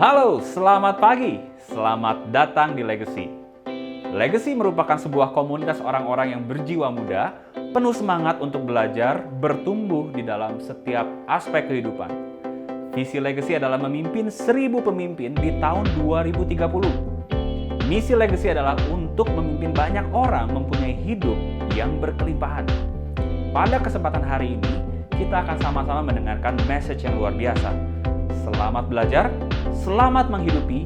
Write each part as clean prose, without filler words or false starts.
Halo, selamat pagi. Selamat datang di Legacy. Legacy merupakan sebuah komunitas orang-orang yang berjiwa muda, penuh semangat untuk belajar, bertumbuh di dalam setiap aspek kehidupan. Visi Legacy adalah memimpin 1000 pemimpin di tahun 2030. Misi Legacy adalah untuk memimpin banyak orang mempunyai hidup yang berkelimpahan. Pada kesempatan hari ini, kita akan sama-sama mendengarkan message yang luar biasa. Selamat belajar, selamat menghidupi,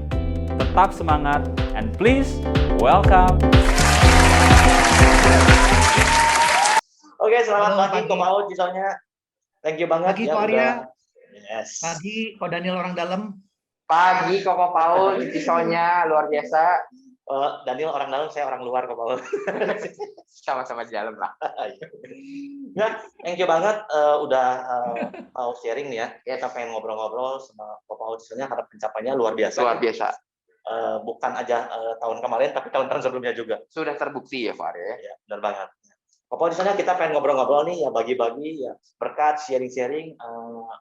tetap semangat, and please welcome. Oke, selamat Halo, pagi Ko Paul, Cisonya. Thank you banget Pagi, ya Ko Arya. udah. Yes. Pagi, Ko Daniel orang dalam. Pagi Koko Paul, Cisonya luar biasa. Daniel orang dalam, saya orang luar Ko Paul. Sama-sama di dalam lah. Ya, thank you banget udah mau sharing nih ya. Kita pengen ngobrol-ngobrol sama Ko Paul Cisonya karena pencapaiannya luar biasa. Luar biasa. Bukan aja tahun kemarin, tapi tahun-tahun sebelumnya juga. Sudah terbukti ya, Pak Arya. Ya, benar banget. Ko Paul Cisonya kita pengen ngobrol-ngobrol nih ya, bagi-bagi ya, berkat sharing-sharing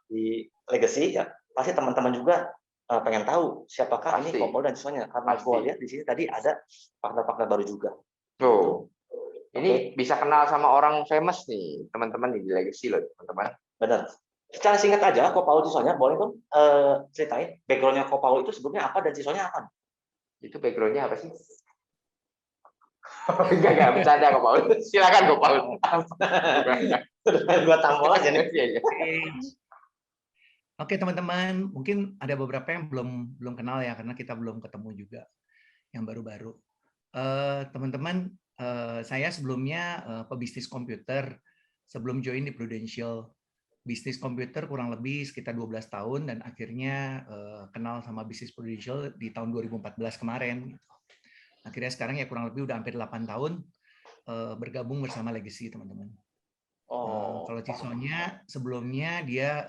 di Legacy ya. Pasti teman-teman juga pengen tahu siapakah Pasti. ini Ko Paul dan Cisonya, karena Pasti. gue lihat di sini tadi ada partner-partner baru juga. Tuh. Ini bisa kenal sama orang famous nih, teman-teman di Legacy loh, teman-teman. Benar. Secara singkat aja, Ko Paul Cisonya, boleh dong ceritain background-nya Ko Paul itu sebelumnya apa dan Cisonya apa? Itu background-nya apa sih? Enggak, bercanda Kok Paul. Silakan Kok Paul. Gua tampol aja nih. Iya, iya. Oke, teman-teman, mungkin ada beberapa yang belum kenal ya, karena kita belum ketemu juga yang baru-baru. Teman-teman, saya sebelumnya pebisnis komputer sebelum join di Prudential. Bisnis komputer kurang lebih sekitar 12 tahun dan akhirnya kenal sama bisnis Prudential di tahun 2014 kemarin. Akhirnya sekarang ya kurang lebih udah hampir 8 tahun bergabung bersama Legacy, teman-teman. Kalau Cisonya sebelumnya dia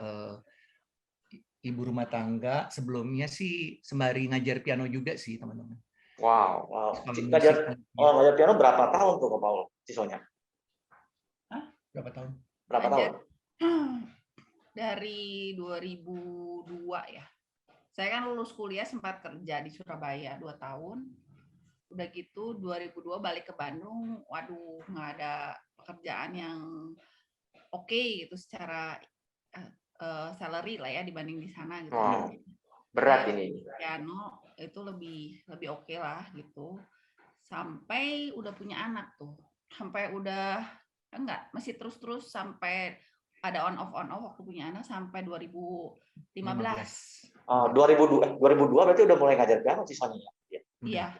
ibu rumah tangga, sebelumnya sih sembari ngajar piano juga sih, teman-teman. Wow. Ngajar piano berapa tahun tuh Ko Paul Cisonya? Berapa tahun? Berapa tahun? Dari 2002 ya. Saya kan lulus kuliah sempat kerja di Surabaya 2 tahun. Udah gitu 2002 balik ke Bandung, waduh nggak ada pekerjaan yang oke gitu secara salary lah ya dibanding di sana gitu. Wow. Berat ini. Piano itu lebih oke lah gitu. Sampai udah punya anak tuh. Sampai udah masih terus sampai ada on off waktu punya anak sampai 2015. 2002 berarti udah mulai ngajar piano Cisonya ya? Iya.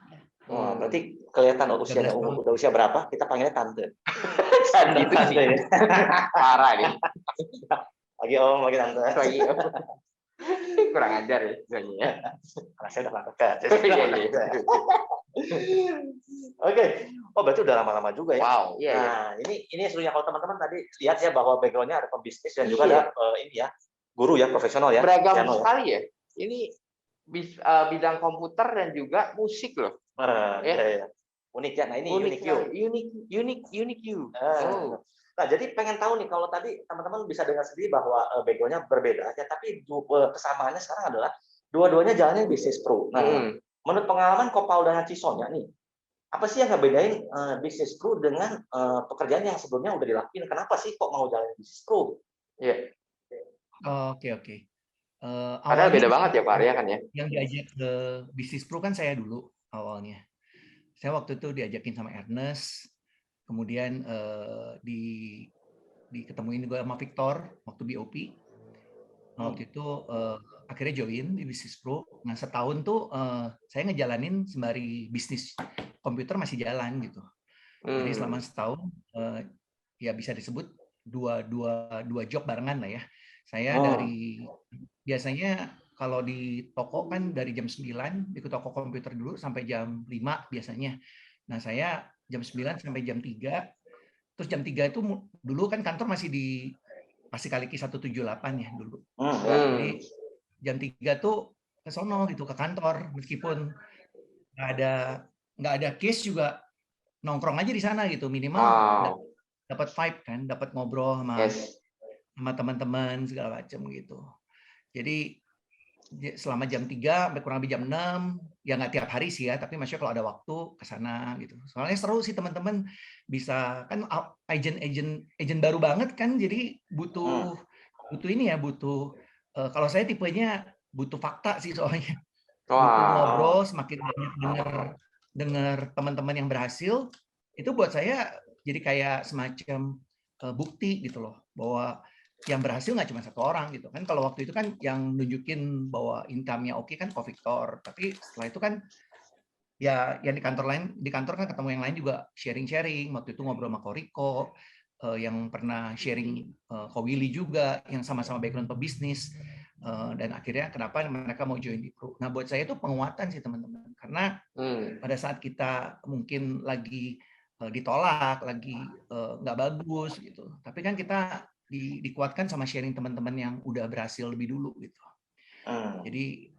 Wah, berarti kelihatan usianya udah usia berapa? Kita panggilnya tante. Gitu sih. Parah nih. Lagi om, lagi tante. Lagi. Kurang ajar ya, Cisonya. Karena saya udah pernah kerja. Iya. Oke. Oh, berarti udah lama-lama juga ya. Wow, iya. Nah, ini serunya kalau teman-teman tadi lihat ya bahwa background-nya ada pembisnis dan juga Iya. ada ini ya, guru ya, profesional ya. Beragam piano ya. sekali ya. Ini bidang komputer dan juga musik loh. Iya. Unik ya. Nah, ini Unik Unique You. you. Oh. Nah, jadi pengen tahu nih kalau tadi teman-teman bisa dengar sendiri bahwa background-nya berbeda ya, tapi kesamaannya sekarang adalah dua-duanya jalannya bisnis pro. Nah, menurut pengalaman Ko Paul dan Cisonya nih, apa sih yang ngebedain bisnis pro dengan pekerjaan yang sebelumnya udah dilakuin? Kenapa sih kok mau jalan bisnis pro? Iya. Oke. Padahal beda banget ya Pak Arya kan ya. Yang diajak ke bisnis pro kan saya dulu awalnya. Saya waktu itu diajakin sama Ernest, kemudian diketemuin gue sama Victor waktu BOP. Waktu itu akhirnya join di bisnis pro. Nah, setahun tuh saya ngejalanin sembari bisnis komputer masih jalan gitu. Jadi selama setahun ya bisa disebut dua job barengan lah ya. Saya dari biasanya kalau di toko kan dari jam 9 di toko komputer dulu sampai jam 5 biasanya. Nah, saya jam 9 sampai jam 3. Terus jam 3 itu dulu kan kantor masih di Kaliki 178 ya dulu. Jadi jam 3 tuh ke sono gitu ke kantor meskipun nggak ada case juga nongkrong aja di sana gitu minimal dapat vibe kan, dapat ngobrol sama teman-teman segala macam gitu. Jadi selama jam 3 sampai kurang lebih jam 6, ya nggak tiap hari sih ya, tapi maksudnya kalau ada waktu ke sana gitu. Soalnya seru sih teman-teman, bisa kan agent baru banget kan, jadi butuh ini ya, butuh kalau saya tipenya butuh fakta sih soalnya. Butuh Wah, ngobrol, semakin banyak dengar teman-teman yang berhasil, itu buat saya jadi kayak semacam bukti gitu loh, bahwa yang berhasil nggak cuma satu orang gitu kan. Kalau waktu itu kan yang nunjukin bahwa income-nya oke kan Ko Victor, tapi setelah itu kan ya yang di kantor kan ketemu yang lain juga sharing-sharing. Waktu itu ngobrol sama Ko Riko, yang pernah sharing Ko Willy juga, yang sama-sama background pebisnis. Dan akhirnya kenapa mereka mau join di Pro. Nah buat saya itu penguatan sih teman-teman, karena pada saat kita mungkin lagi ditolak, lagi nggak bagus gitu, tapi kan kita dikuatkan sama sharing teman-teman yang udah berhasil lebih dulu gitu. Jadi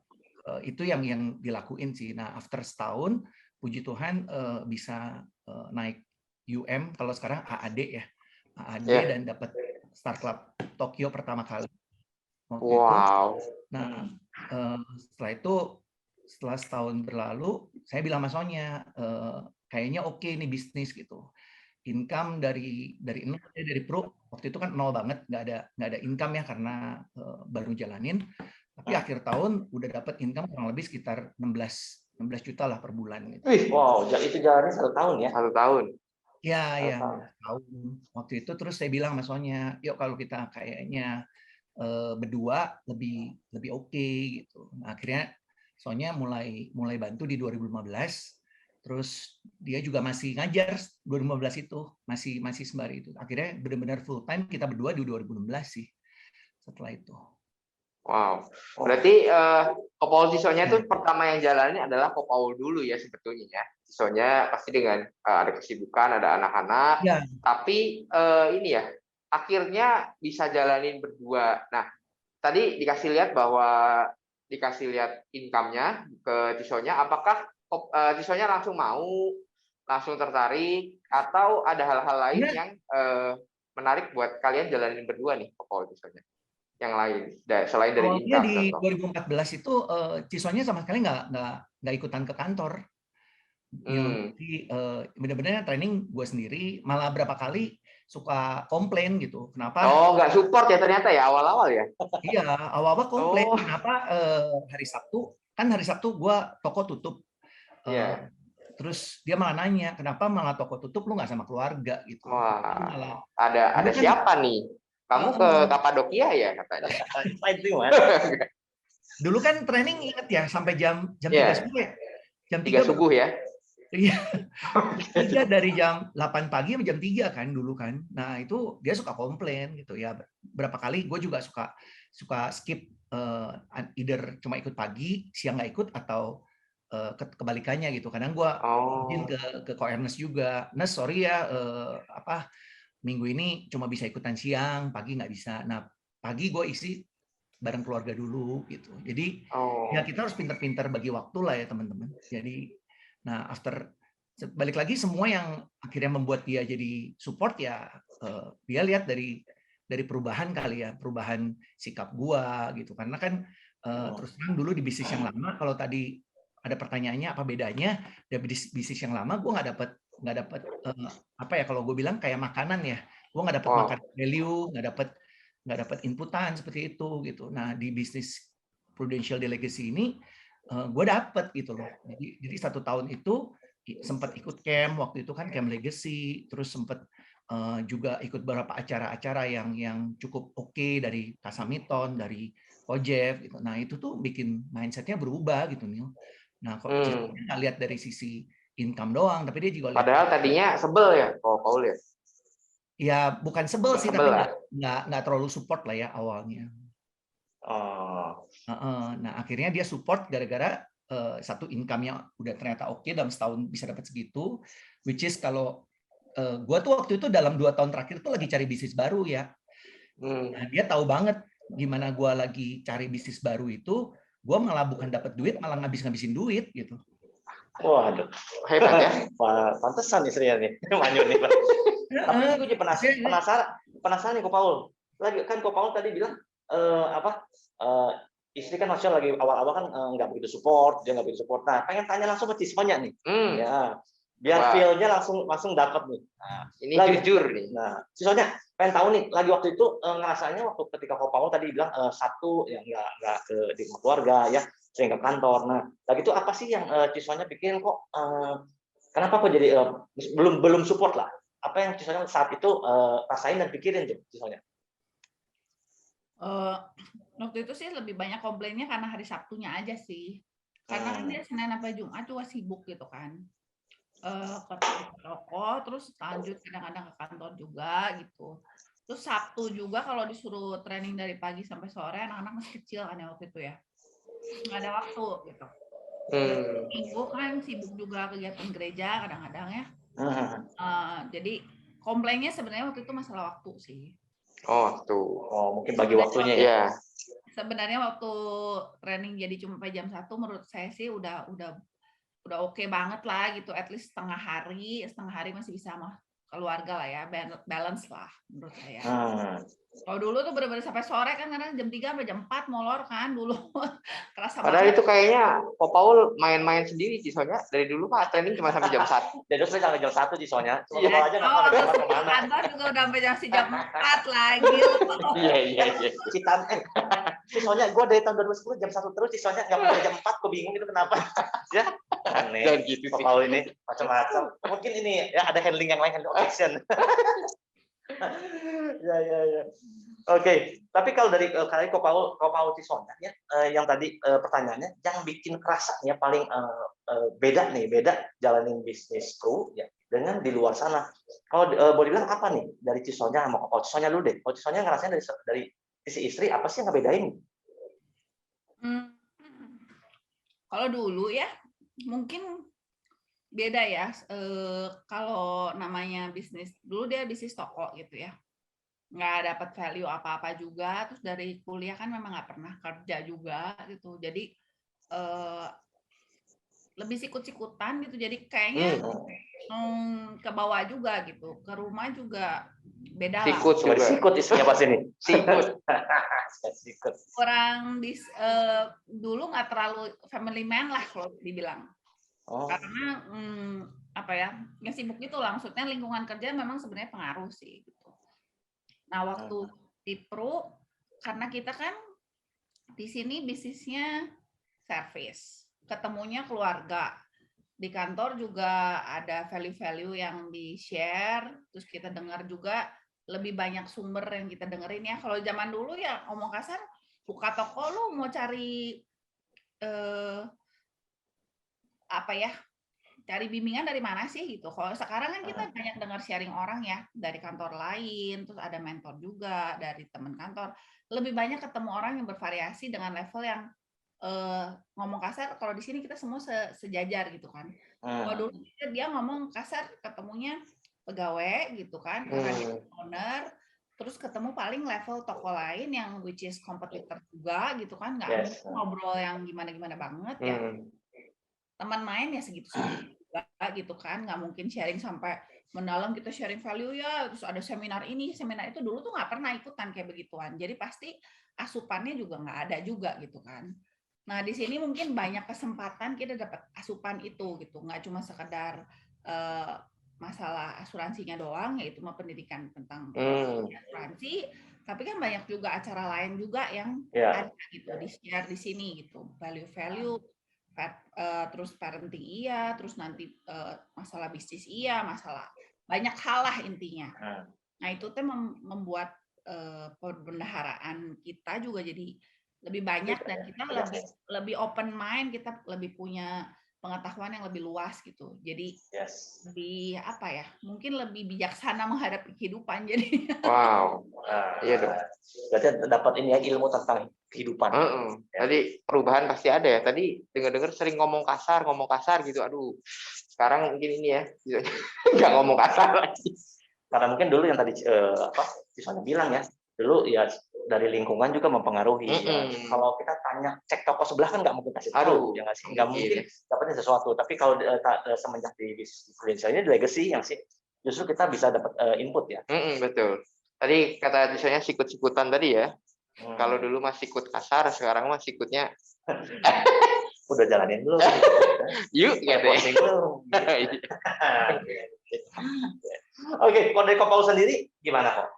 itu yang dilakuin sih. Nah after setahun, puji Tuhan bisa naik kalau sekarang AAD ya, AAD dan dapat Start Club Tokyo pertama kali. wow. Nah, setelah setahun berlalu, saya bilang sama Sonya, kayaknya oke nih bisnis gitu. Income dari Pro waktu itu kan nol banget, nggak ada income ya karena baru jalanin. Tapi akhir tahun udah dapat income kurang lebih sekitar 16 juta lah per bulan. Gitu. Wih, wow, itu jalannya 1 tahun ya? 1 tahun. Ya, tahun. Waktu itu terus saya bilang sama Sonya, yuk kalau kita kayaknya berdua lebih oke gitu. Nah, akhirnya Sonya mulai bantu di 2015. Terus dia juga masih ngajar 2015 itu, masih sembari itu. Akhirnya benar-benar full time kita berdua di 2016 sih. Setelah itu. Wow. Berarti Ko Paul Cisonya itu pertama yang jalannya adalah Ko Paul dulu ya sebetulnya ya. Cisonya pasti dengan ada kesibukan, ada anak-anak. Ya. Tapi ini ya, akhirnya bisa jalanin berdua. Nah, tadi dikasih lihat income-nya ke Cisonya. Apakah Cisonya langsung langsung tertarik, atau ada hal-hal lain yang menarik buat kalian jalanin berdua nih Ko Paul Cisonya? Yang lain selain dari income di contoh. 2014 itu Cisonya sama sekali nggak ikutan ke kantor. Jadi benar-benar training gue sendiri, malah berapa kali suka komplain gitu. Kenapa? Oh, nggak support ya ternyata ya awal-awal ya? Iya, awal-awal komplain. Kenapa hari Sabtu gue toko tutup. Terus dia malah nanya, kenapa malah toko tutup lu nggak sama keluarga gitu. Wah, ada siapa nih? Kamu ke Kapadokia ya katanya? Dulu kan training inget ya sampai jam 3 subuh ya. Jam 3 subuh ya? Iya. Dari jam 8 pagi sampai jam 3 kan dulu kan. Nah, itu dia suka komplain gitu ya. Berapa kali gue juga suka skip either cuma ikut pagi, siang nggak ikut, atau kebalikannya gitu. Kadang gue izin ke Ko Ernest juga. Nes, sorry ya minggu ini cuma bisa ikutan siang, pagi nggak bisa. Nah, pagi gue isi bareng keluarga dulu gitu. Jadi ya kita harus pintar-pintar bagi waktu lah ya teman-teman. Jadi nah balik lagi semua yang akhirnya membuat dia jadi support ya dia lihat dari perubahan kali ya, perubahan sikap gua gitu. Karena kan terus terang dulu di bisnis yang lama, kalau tadi ada pertanyaannya apa bedanya, dari bisnis yang lama gua nggak dapat apa ya, kalau gue bilang kayak makanan ya, gue nggak dapat makan value, nggak dapat inputan seperti itu gitu. Nah di bisnis Prudential Legacy ini gue dapat gitu loh. Jadi 1 tahun itu sempat ikut camp, waktu itu kan camp Legacy, terus sempat juga ikut beberapa acara-acara yang cukup oke dari Kasamiton, dari Ko Jeff gitu. Nah itu tuh bikin mindsetnya berubah gitu nih. Nah kok nggak lihat dari sisi income doang, tapi dia juga lihat. Padahal tadinya sebel ya, Ko Paul ya? Ya bukan sebel sih, tapi nggak terlalu support lah ya awalnya. Nah akhirnya dia support gara-gara satu income-nya udah ternyata oke, dalam setahun bisa dapat segitu, which is kalau gue tuh waktu itu dalam 2 tahun terakhir tuh lagi cari bisnis baru ya. Nah, dia tahu banget gimana gue lagi cari bisnis baru itu, gue malah bukan dapat duit, malah ngabisin duit gitu. Waduh, hebat ya. Pantesan istrinya nih, manyun nih. Tapi gue jadi penasaran nih Ko Paul. Lagi kan Ko Paul tadi bilang istri kan maksudnya lagi awal-awal kan nggak begitu support, dia nggak begitu support. Nah, pengen tanya langsung ke Cisonya nih, ya, biar Wah. feel-nya langsung dapat nih. Nah, Ini lagi- jujur nih. Nah, Cisonya pengen tahu nih, lagi waktu itu ngerasanya waktu ketika Ko Paul tadi bilang satu yang nggak ke di rumah keluarga ya, sering ke kantor. Nah, lagi itu apa sih yang Cisonya pikirin kok? Kenapa kok jadi belum support lah? Apa yang Cisonya saat itu rasain dan pikirin tuh Cisonya? Waktu itu sih lebih banyak komplainnya karena hari Sabtunya aja sih. Karena kan dia Senin sampai Jumat juga sibuk gitu kan. Ke toko, terus lanjut kadang-kadang ke kantor juga gitu. Terus Sabtu juga kalau disuruh training dari pagi sampai sore, anak-anak masih kecil kan ya waktu itu ya. Nggak ada waktu gitu. Minggu kan sibuk juga kegiatan gereja kadang-kadang ya. Jadi komplainnya sebenarnya waktu itu masalah waktu sih. Oh, tuh. Oh, mungkin bagi waktunya ya. Iya. Sebenarnya waktu training jadi cuma sampai jam 1 menurut saya sih udah oke banget lah gitu, at least setengah hari masih bisa sama keluarga lah ya, balance lah menurut saya. Kalau dulu tuh bener-bener sampai sore kan, kadang jam 3 sampai jam 4 molor kan dulu. Kerasa Padahal banget. itu kayaknya Ko Paul main-main sendiri Cisonya. Dari dulu Pak training cuma sampai jam 1. Jadi saya sampai jam 1 Cisonya. Iya. Cuma aja nggak tahu ada Waktu kemana. kantor juga udah sampai jam 4 lagi. Iya. Citan, Cisonya gue dari tahun 2010 jam 1 terus, Cisonya nggak pernah jam 4, gue bingung itu kenapa. Ya, aneh. Dan gitu Ko sih. Paul ini macam-macam. Mungkin ini ya ada handling yang lain, handling action. Ya. Oke, tapi kalau dari kali Ko Paul Cisonya ya, yang tadi pertanyaannya, yang bikin kerasanya paling beda jalanin bisnis pro ya dengan di luar sana. Kalau boleh bilang apa nih dari Cisonya sama Ko Paul? Cisonya dulu deh. Kalau Cisonya ngerasain dari sisi istri apa sih yang ngebedain? Kalau dulu ya mungkin beda ya. Kalau namanya bisnis dulu dia bisnis toko gitu ya, nggak dapat value apa-apa juga. Terus dari kuliah kan memang nggak pernah kerja juga gitu, jadi lebih sikut-sikutan gitu. Jadi kayaknya ke bawah juga gitu, ke rumah juga beda lah. Sikut isinya pas ini. Sikut. Kurang dulu nggak terlalu family man lah kalau dibilang. Karena apa ya, yang sibuk gitu lah. Maksudnya lingkungan kerja memang sebenarnya pengaruh sih gitu. Nah, waktu di pro, karena kita kan di sini bisnisnya service, ketemunya keluarga. Di kantor juga ada value-value yang di-share, terus kita dengar juga lebih banyak sumber yang kita dengerin ya. Kalau zaman dulu ya ngomong kasar, buka toko lu mau cari apa ya, cari bimbingan dari mana sih gitu. Kalau sekarang kan kita banyak dengar sharing orang ya, dari kantor lain, terus ada mentor juga dari teman kantor. Lebih banyak ketemu orang yang bervariasi dengan level yang ngomong kasar. Kalau di sini kita semua sejajar gitu kan. Kalau dulu dia ngomong kasar ketemunya pegawai gitu kan, owner, terus ketemu paling level toko lain yang which is kompetitor juga gitu kan, nggak ngobrol yang gimana-gimana banget ya. Teman main ya segitu-segitu juga gitu kan, nggak mungkin sharing sampai mendalam, kita sharing value ya, terus ada seminar ini, seminar itu. Dulu tuh nggak pernah ikutan kayak begituan, jadi pasti asupannya juga nggak ada juga gitu kan. Nah di sini mungkin banyak kesempatan kita dapat asupan itu gitu, nggak cuma sekedar masalah asuransinya doang, yaitu pendidikan tentang asuransi, tapi kan banyak juga acara lain juga yang ada gitu di share di sini gitu, value-value. Terus parenting iya, terus nanti masalah bisnis iya, masalah banyak hal lah intinya. Nah itu tuh membuat perbendaharaan kita juga jadi lebih banyak, dan kita lebih open mind, kita lebih punya pengetahuan yang lebih luas gitu. Jadi lebih apa ya? Mungkin lebih bijaksana menghadapi kehidupan jadi. Wow. Iya dong. Berarti dapat ini ya, ilmu tentang kehidupan. Tadi perubahan pasti ada ya. Tadi dengar-dengar sering ngomong kasar gitu. Aduh. Sekarang mungkin ini ya, nggak ngomong kasar lagi. Karena mungkin dulu yang tadi Cisonya bilang ya, dulu ya dari lingkungan juga mempengaruhi. Ya. Kalau kita tanya cek toko sebelah kan nggak mungkin kasih tahu, ya nggak mungkin dapetin sesuatu. Tapi kalau semenjak di bisnis ini di legacy yang sih justru kita bisa dapat input ya. Betul. Tadi kata Cisonya sikut-sikutan tadi ya. Kalau dulu masih ikut kasar, sekarang masih ikutnya Udah jalanin belum? yuk Udah gitu ya. posting belum? Oke, kalau dari Ko Paul sendiri gimana kok?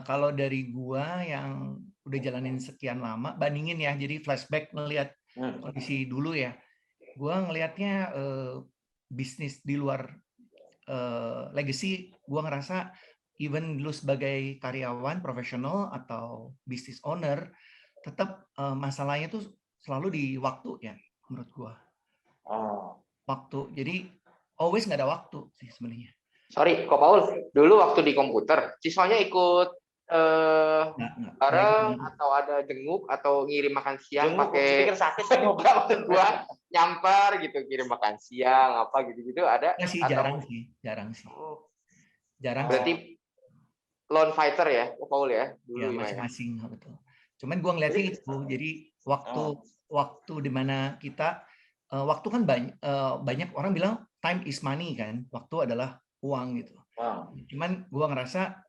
Kalau dari gua yang udah jalanin sekian lama, bandingin ya, jadi flashback ngelihat kondisi dulu ya, gua ngelihatnya bisnis di luar legacy, gua ngerasa even lu sebagai karyawan profesional atau business owner, tetap masalahnya tuh selalu di waktu ya, menurut gua. Oh. Waktu, jadi always nggak ada waktu sih sebenarnya. Sorry, Ko Paul, dulu waktu di komputer, siswanya ikut Nggak bareng ikut. atau ada jenguk atau ngirim makan siang Jenguk, pakai pikir sakit. enggak, maksud gua nyamper gitu, kirim makan siang apa gitu-gitu ada Nggak sih, atau jarang sih. Oh, Jarang sih. berarti lone fighter ya, Ko Paul ya dulu Ya, ya. masing-masing betul. Cuman gua ngeliatnya itu, jadi waktu di mana kita waktu kan banyak orang bilang time is money kan, waktu adalah uang gitu. Cuman gua ngerasa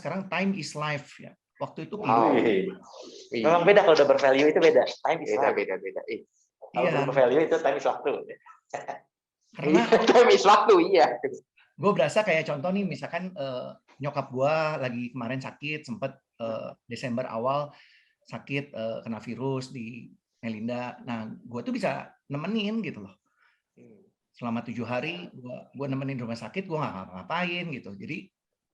sekarang time is life ya. Waktu itu Wow. Memang beda kalau udah bervalue itu beda. Time is life. Beda. Kalau belum bervalue itu time is waktu. Karena time is waktu, iya. gue berasa kayak contoh nih, misalkan nyokap gue lagi kemarin sakit, sempet Desember awal sakit kena virus di Melinda. Nah, gue tuh bisa nemenin gitu loh. Selama 7 hari gue nemenin rumah sakit, gue nggak ngapa-ngapain gitu. Jadi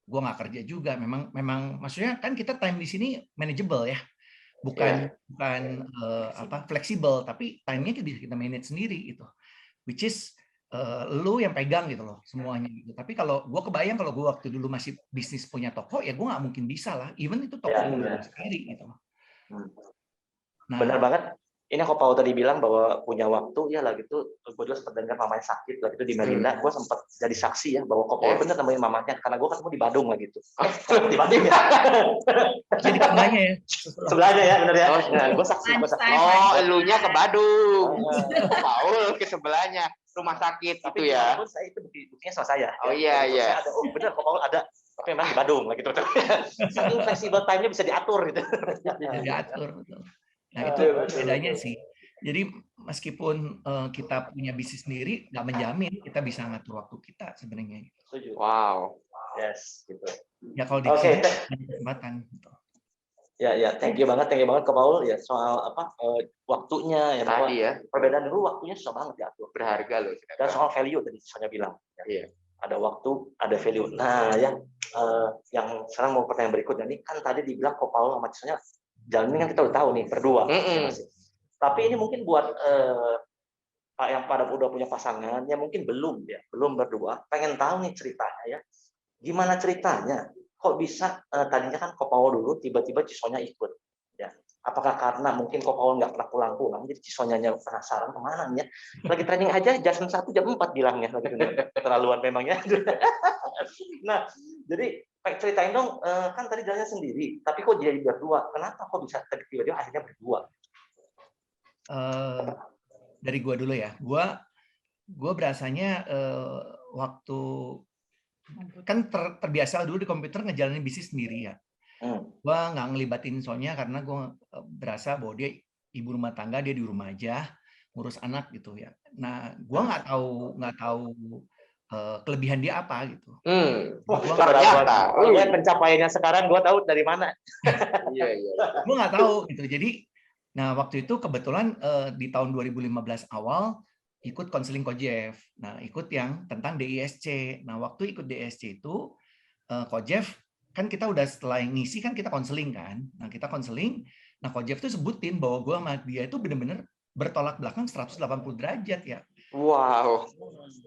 gue nggak kerja juga. Memang maksudnya kan kita time di sini manageable ya, bukan fleksibel, tapi time-nya bisa kita manage sendiri gitu. Which is lu yang pegang gitu loh semuanya gitu. Tapi kalau gue kebayang kalau gue waktu dulu masih bisnis punya toko, ya gue nggak mungkin bisa lah. Even itu toko gue sendiri gitu. Nah, benar banget. Ini Ko Paul tadi bilang bahwa punya waktu, ya lah gitu. Gue juga sempat dengar mamanya sakit lah gitu di Melinda. Gue sempat jadi saksi ya bahwa Ko Paul bener nemuin mamanya, karena gue ketemu di Badung lah gitu. Di Badung ya. Jadi sebelahnya ya. Sebelahnya ya, bener ya. Nah, gue saksi. Oh, elunya ke Badung. Paul ke sebelahnya rumah sakit tapi itu ya. Saya itu buktinya sama saya. Oh iya. Saya ada, bener Ko Paul ada. Tapi memang di Badung lah gitu. Saking fleksibel time-nya bisa diatur gitu. Diatur, betul. Nah, itu bedanya sih. Jadi meskipun kita punya bisnis sendiri, nggak menjamin kita bisa ngatur waktu kita sebenarnya. Wow. Yes, gitu. Ya kalau di sini kesempatan. Ya, thank you banget Ko Paul ya soal waktunya ya. Tadi ya. Perbedaan dulu waktunya susah banget diatur. Berharga loh. Dan soal value tadi soalnya bilang. Iya. Ada waktu, ada value. Nah, yang sekarang mau pertanyaan berikutnya nih, kan tadi dibilang Ko Paul sama Cisonya jalan ini kan kita udah tahu nih berdua. Tapi ini mungkin buat yang pada udah punya pasangan, yang mungkin belum berdua, pengen tahu nih ceritanya ya. Gimana ceritanya? Kok bisa tadinya kan Ko Paul dulu, tiba-tiba Cisonya ikut. Ya. Apakah karena mungkin Ko Paul nggak pernah pulang-pulang, jadi Cisonyanya penasaran kemana nih ya? Lagi training aja jam 1 jam 4 bilangnya, lagi terlaluan memangnya. Nah, jadi ceritain dong, kan tadi jalannya sendiri, tapi kok jadi berdua? Kenapa kok bisa tiba-tiba akhirnya berdua? Dari gua dulu ya. Gua berasanya waktu kan terbiasa dulu di komputer ngejalanin bisnis sendiri ya. Gua nggak ngelibatin Sonya karena gua berasa bahwa dia ibu rumah tangga, dia di rumah aja ngurus anak gitu ya. Nah, gua nggak tahu kelebihan dia apa gitu. Ternyata. Pencapaiannya sekarang gue tahu dari mana. Iya. Gue nggak tahu gitu. Jadi, nah waktu itu kebetulan di tahun 2015 awal ikut konseling Ko-Jeff. Nah, ikut yang tentang DISC. Nah, waktu ikut DISC itu Ko-Jeff kan kita udah setelah ngisi kan kita konseling kan. Nah, kita konseling. Nah, Ko-Jeff tuh sebutin bahwa gue sama dia itu benar-benar bertolak belakang 180 derajat ya. Wow.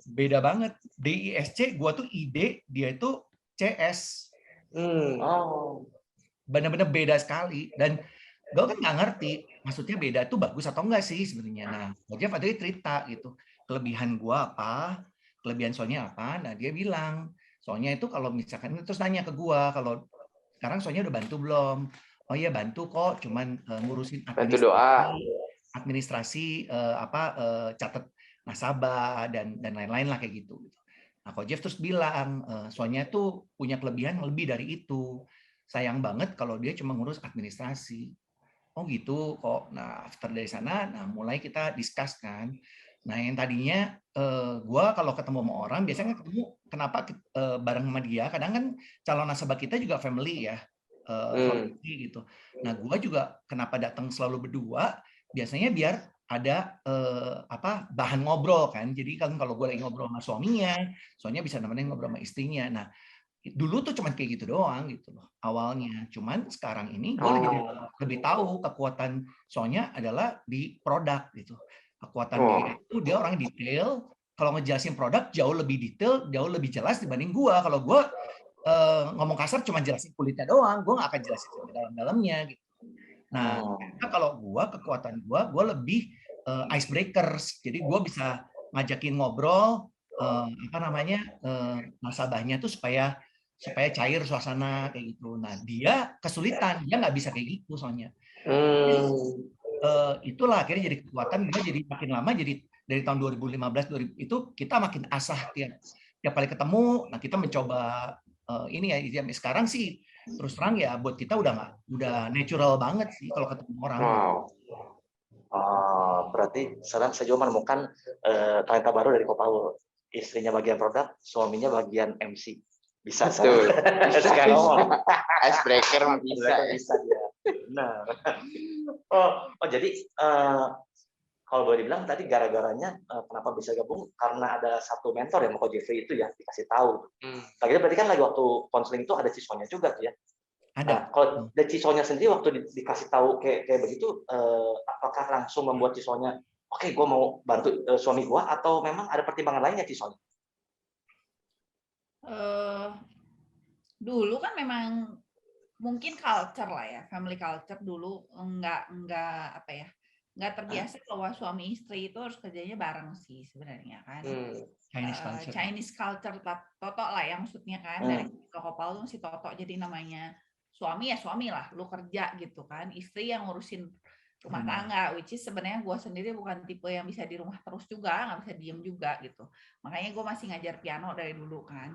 Beda banget. DISC gua tuh ide, dia itu CS. Benar-benar beda sekali. Dan gue kan nggak ngerti maksudnya beda itu bagus atau enggak sih sebenarnya. Nah, Jeff tadi cerita gitu. Kelebihan gua apa, kelebihan Sonya apa. Nah, dia bilang, Sonya itu kalau misalkan terus nanya ke gua, kalau sekarang Sonya udah bantu belum? Oh iya bantu kok, cuman ngurusin administrasi catat nasabah dan lain-lain lah kayak gitu. Nah, Ko Jeff terus bilang, Sonya tuh punya kelebihan lebih dari itu. sayang banget kalau dia cuma ngurus administrasi. Oh gitu kok. Nah, after dari sana, nah mulai kita discuss kan. Nah, yang tadinya gue kalau ketemu sama orang, biasanya ketemu kenapa bareng sama dia. Kadang kan calon nasabah kita juga family ya, family gitu. Nah, gue juga kenapa datang selalu berdua, biasanya biar ada bahan ngobrol kan. Jadi kan kalau gue lagi ngobrol sama suaminya bisa nemenin ngobrol sama istrinya. Nah, dulu tuh cuman kayak gitu doang gitu loh awalnya. Cuman sekarang ini gue lebih tahu kekuatan Sonya adalah di produk gitu. Kekuatan dia orang detail. Kalau ngejelasin produk jauh lebih detail, jauh lebih jelas dibanding gue. Kalau gue ngomong kasar cuma jelasin kulitnya doang, gue nggak akan jelasin dalam-dalamnya gitu. Nah, kalau gue kekuatan gue lebih icebreakers. Jadi gue bisa ngajakin ngobrol nasabahnya tuh supaya cair suasana kayak gitu. Nah, dia kesulitan, dia nggak bisa kayak gitu soalnya. Itulah akhirnya jadi kekuatan, dia jadi makin lama, jadi dari tahun 2015 itu kita makin asah tiap kali ketemu. Nah, kita mencoba ini ya sekarang sih terus terang ya buat kita udah natural banget sih kalau ketemu orang. Berarti sekarang saya juga menemukan talenta baru dari Kopal. Istrinya bagian produk, suaminya bagian MC. Bisa betul. Bisa ngomong. Icebreaker mah bisa dia. Benar. Jadi kalau boleh dibilang tadi gara-garanya kenapa bisa gabung karena ada satu mentor yang Ko Jeffrey itu ya dikasih tahu. Akhirnya berarti kan lagi waktu konseling itu ada Cisonya juga tuh ya. Ada. Nah, kalau dari Cisonya sendiri waktu dikasih tahu kayak begitu, apakah langsung membuat Cisonya oke, gue mau bantu suami gue atau memang ada pertimbangan lainnya Cisonya? Dulu kan memang mungkin culture lah ya, family culture dulu nggak terbiasa bahwa suami istri itu harus kerjanya bareng sih sebenarnya kan. Chinese culture Toto lah ya maksudnya kan, dari Kopal tuh masih Toto, jadi namanya suami ya suami lah, lu kerja gitu kan, istri yang ngurusin rumah tangga, which is sebenarnya gue sendiri bukan tipe yang bisa di rumah terus juga, nggak bisa diem juga gitu. Makanya gue masih ngajar piano dari dulu kan.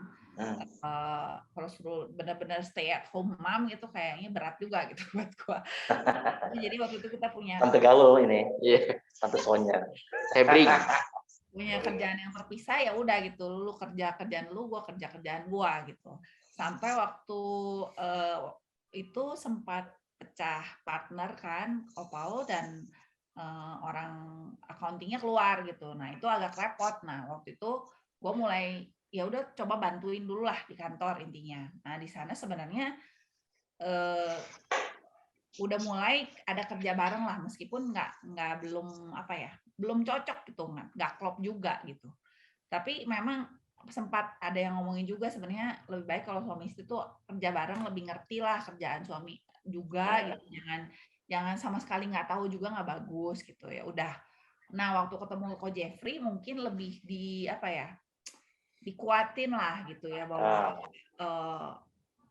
Kalau suruh benar-benar stay at home mom gitu kayaknya berat juga gitu buat gue. Jadi waktu itu kita punya Tante gaul ini, Tante Sonya. Punya kerjaan yang terpisah ya udah gitu, lu kerja kerjaan lu, gue kerja kerjaan gue gitu. Sampai waktu itu sempat pecah partner kan, Kopal dan orang accounting-nya keluar gitu. Nah itu agak repot. Nah waktu itu gue mulai ya udah coba bantuin dulu lah di kantor intinya. Nah di sana sebenarnya udah mulai ada kerja bareng lah, meskipun belum cocok gitu, nggak klop juga gitu. Tapi memang sempat ada yang ngomongin juga sebenarnya lebih baik kalau suami istri tuh kerja bareng, lebih ngerti lah kerjaan suami juga gitu, jangan sama sekali nggak tahu juga nggak bagus gitu ya udah. Nah waktu ketemu Ko Jeffrey mungkin lebih dikuatin lah gitu ya bahwa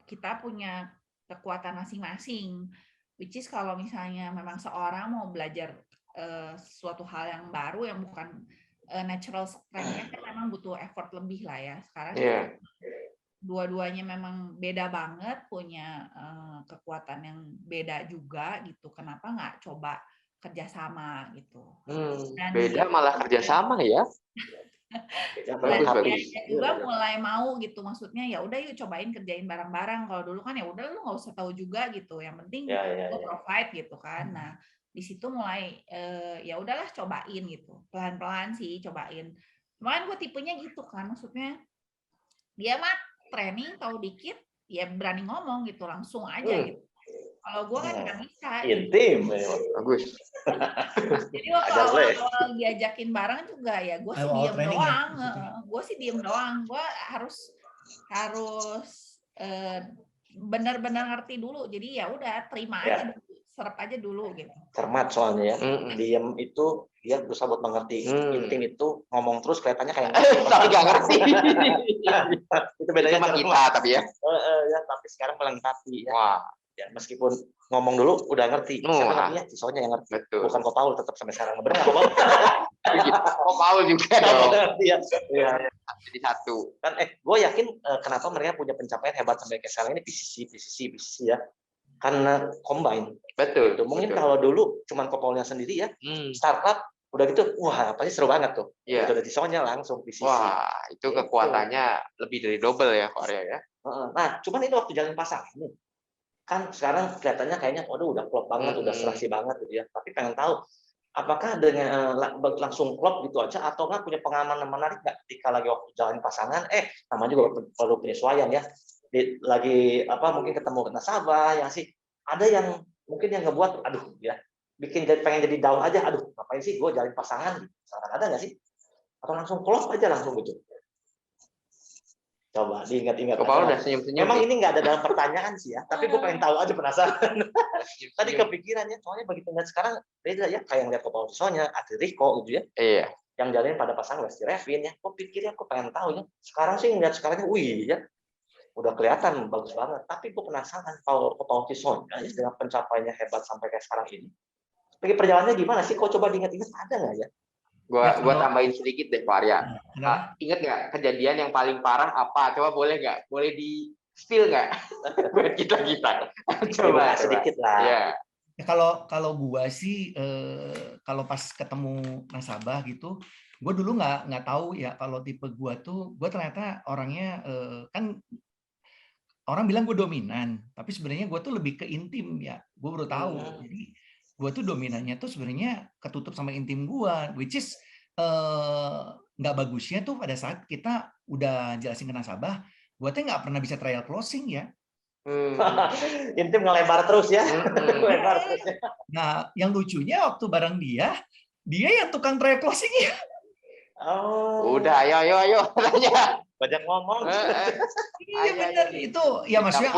kita punya kekuatan masing-masing, which is kalau misalnya memang seorang mau belajar suatu hal yang baru yang bukan natural strength-nya kan memang butuh effort lebih lah ya. Sekarang dua-duanya memang beda banget, punya kekuatan yang beda juga gitu. Kenapa nggak coba kerjasama gitu? Beda malah kerjasama ya? Dia juga mulai mau gitu, maksudnya ya udah yuk cobain kerjain bareng-bareng. Kalau dulu kan ya udah lu nggak usah tahu juga gitu, yang penting gue provide gitu kan. Nah di situ mulai ya udahlah cobain gitu, pelan-pelan sih cobain. Cuman gue tipenya gitu kan, maksudnya dia mah training tahu dikit ya berani ngomong gitu, langsung aja gitu. Kalau gue kan nggak bisa. Intim, bagus. Jadi waktu awal diajakin bareng juga ya gue sih diem doang. Gue sih diem doang. Gue harus benar-benar ngerti dulu. Jadi ya udah terima aja dulu, serap aja dulu gitu. Cermat soalnya ya. Diem itu dia berusaha buat mengerti. Intim itu ngomong terus kelihatannya kayak nggak ngerti. Itu bedanya cuma kita tapi ya. Ya tapi sekarang melengkapi. Wah. Ya, meskipun ngomong dulu udah ngerti. Siapa Wah. ngertinya? Cisonya yang ngerti. Betul. Bukan Ko Paul tetap sampai sekarang. Benar nggak, Ko Paul? Oh, Paul juga dong. Ngerti ya. Iya. Jadi satu. Kan gue yakin kenapa mereka punya pencapaian hebat sampai kayak sekarang ini PCC ya. Karena combine. Betul. Gitu. Mungkin betul. kalau dulu cuman Ko Paulnya sendiri ya, startup udah gitu, wah pasti seru banget tuh. Iya. Itu ada Cisonya langsung PCC. Wah, itu kekuatannya lebih dari double ya, Ko Arya ya. Nah, cuman ini waktu jalan pasangan nih. Kan sekarang kelihatannya kayaknya waduh udah klop banget, udah serasi banget gitu ya. Tapi pengen tahu apakah dengan langsung klop gitu aja atau nggak punya pengalaman menarik nggak ketika lagi waktu jalan pasangan? Namanya juga perlu penyesuaian ya. Lagi mungkin ketemu nasabah yang sih ada yang mungkin yang ngebuat aduh ya pengen jadi down aja, aduh ngapain sih gue jalin pasangan? Misalkan ada nggak sih? Atau langsung close aja langsung gitu? Coba diingat-ingat. Ko Paul udah senyum-senyum. Memang nih. ini nggak ada dalam pertanyaan sih ya, tapi gue pengen tahu aja penasaran. Tadi kepikirannya, soalnya begitu ngeliat sekarang beda ya, kayak ngeliat Ko Paul Cisonya, Adi Riko gitu ya, Iya. yang jalin pada pasangan Lesti Revin ya. Gue pikirnya, gue pengen tahu ya. Sekarang sih ngeliat sekarangnya, wih ya, udah kelihatan bagus banget. Tapi gue penasaran kalau Ko Paul Cisonya ya, dengan pencapaiannya hebat sampai kayak sekarang ini. Pergi perjalanannya gimana sih? Kok coba diingat-ingat ada nggak ya? Gua tambahin sedikit deh, Ko Arya. Kenapa? Ingat nggak kejadian yang paling parah apa? Coba boleh nggak? Boleh di spill nggak? Buat kita. Coba Sedikit lah. Ya. Ya, kalau gua sih kalau pas ketemu nasabah gitu, gua dulu nggak tahu ya kalau tipe gua ternyata orangnya kan orang bilang gue dominan, tapi sebenarnya gue tuh lebih ke intim ya. Gue baru tahu. Jadi gue tuh dominannya tuh sebenarnya ketutup sama intim gue, which is nggak bagusnya tuh pada saat kita udah jelasin ke nasabah, gue tuh nggak pernah bisa trial closing ya. Intim ngelebar terus ya. Ngelebar terus ya. Nah, yang lucunya waktu bareng dia yang tukang trial closing ya. Oh. Udah, ayo tanya. Banyak ngomong. Iya benar itu ya maksudnya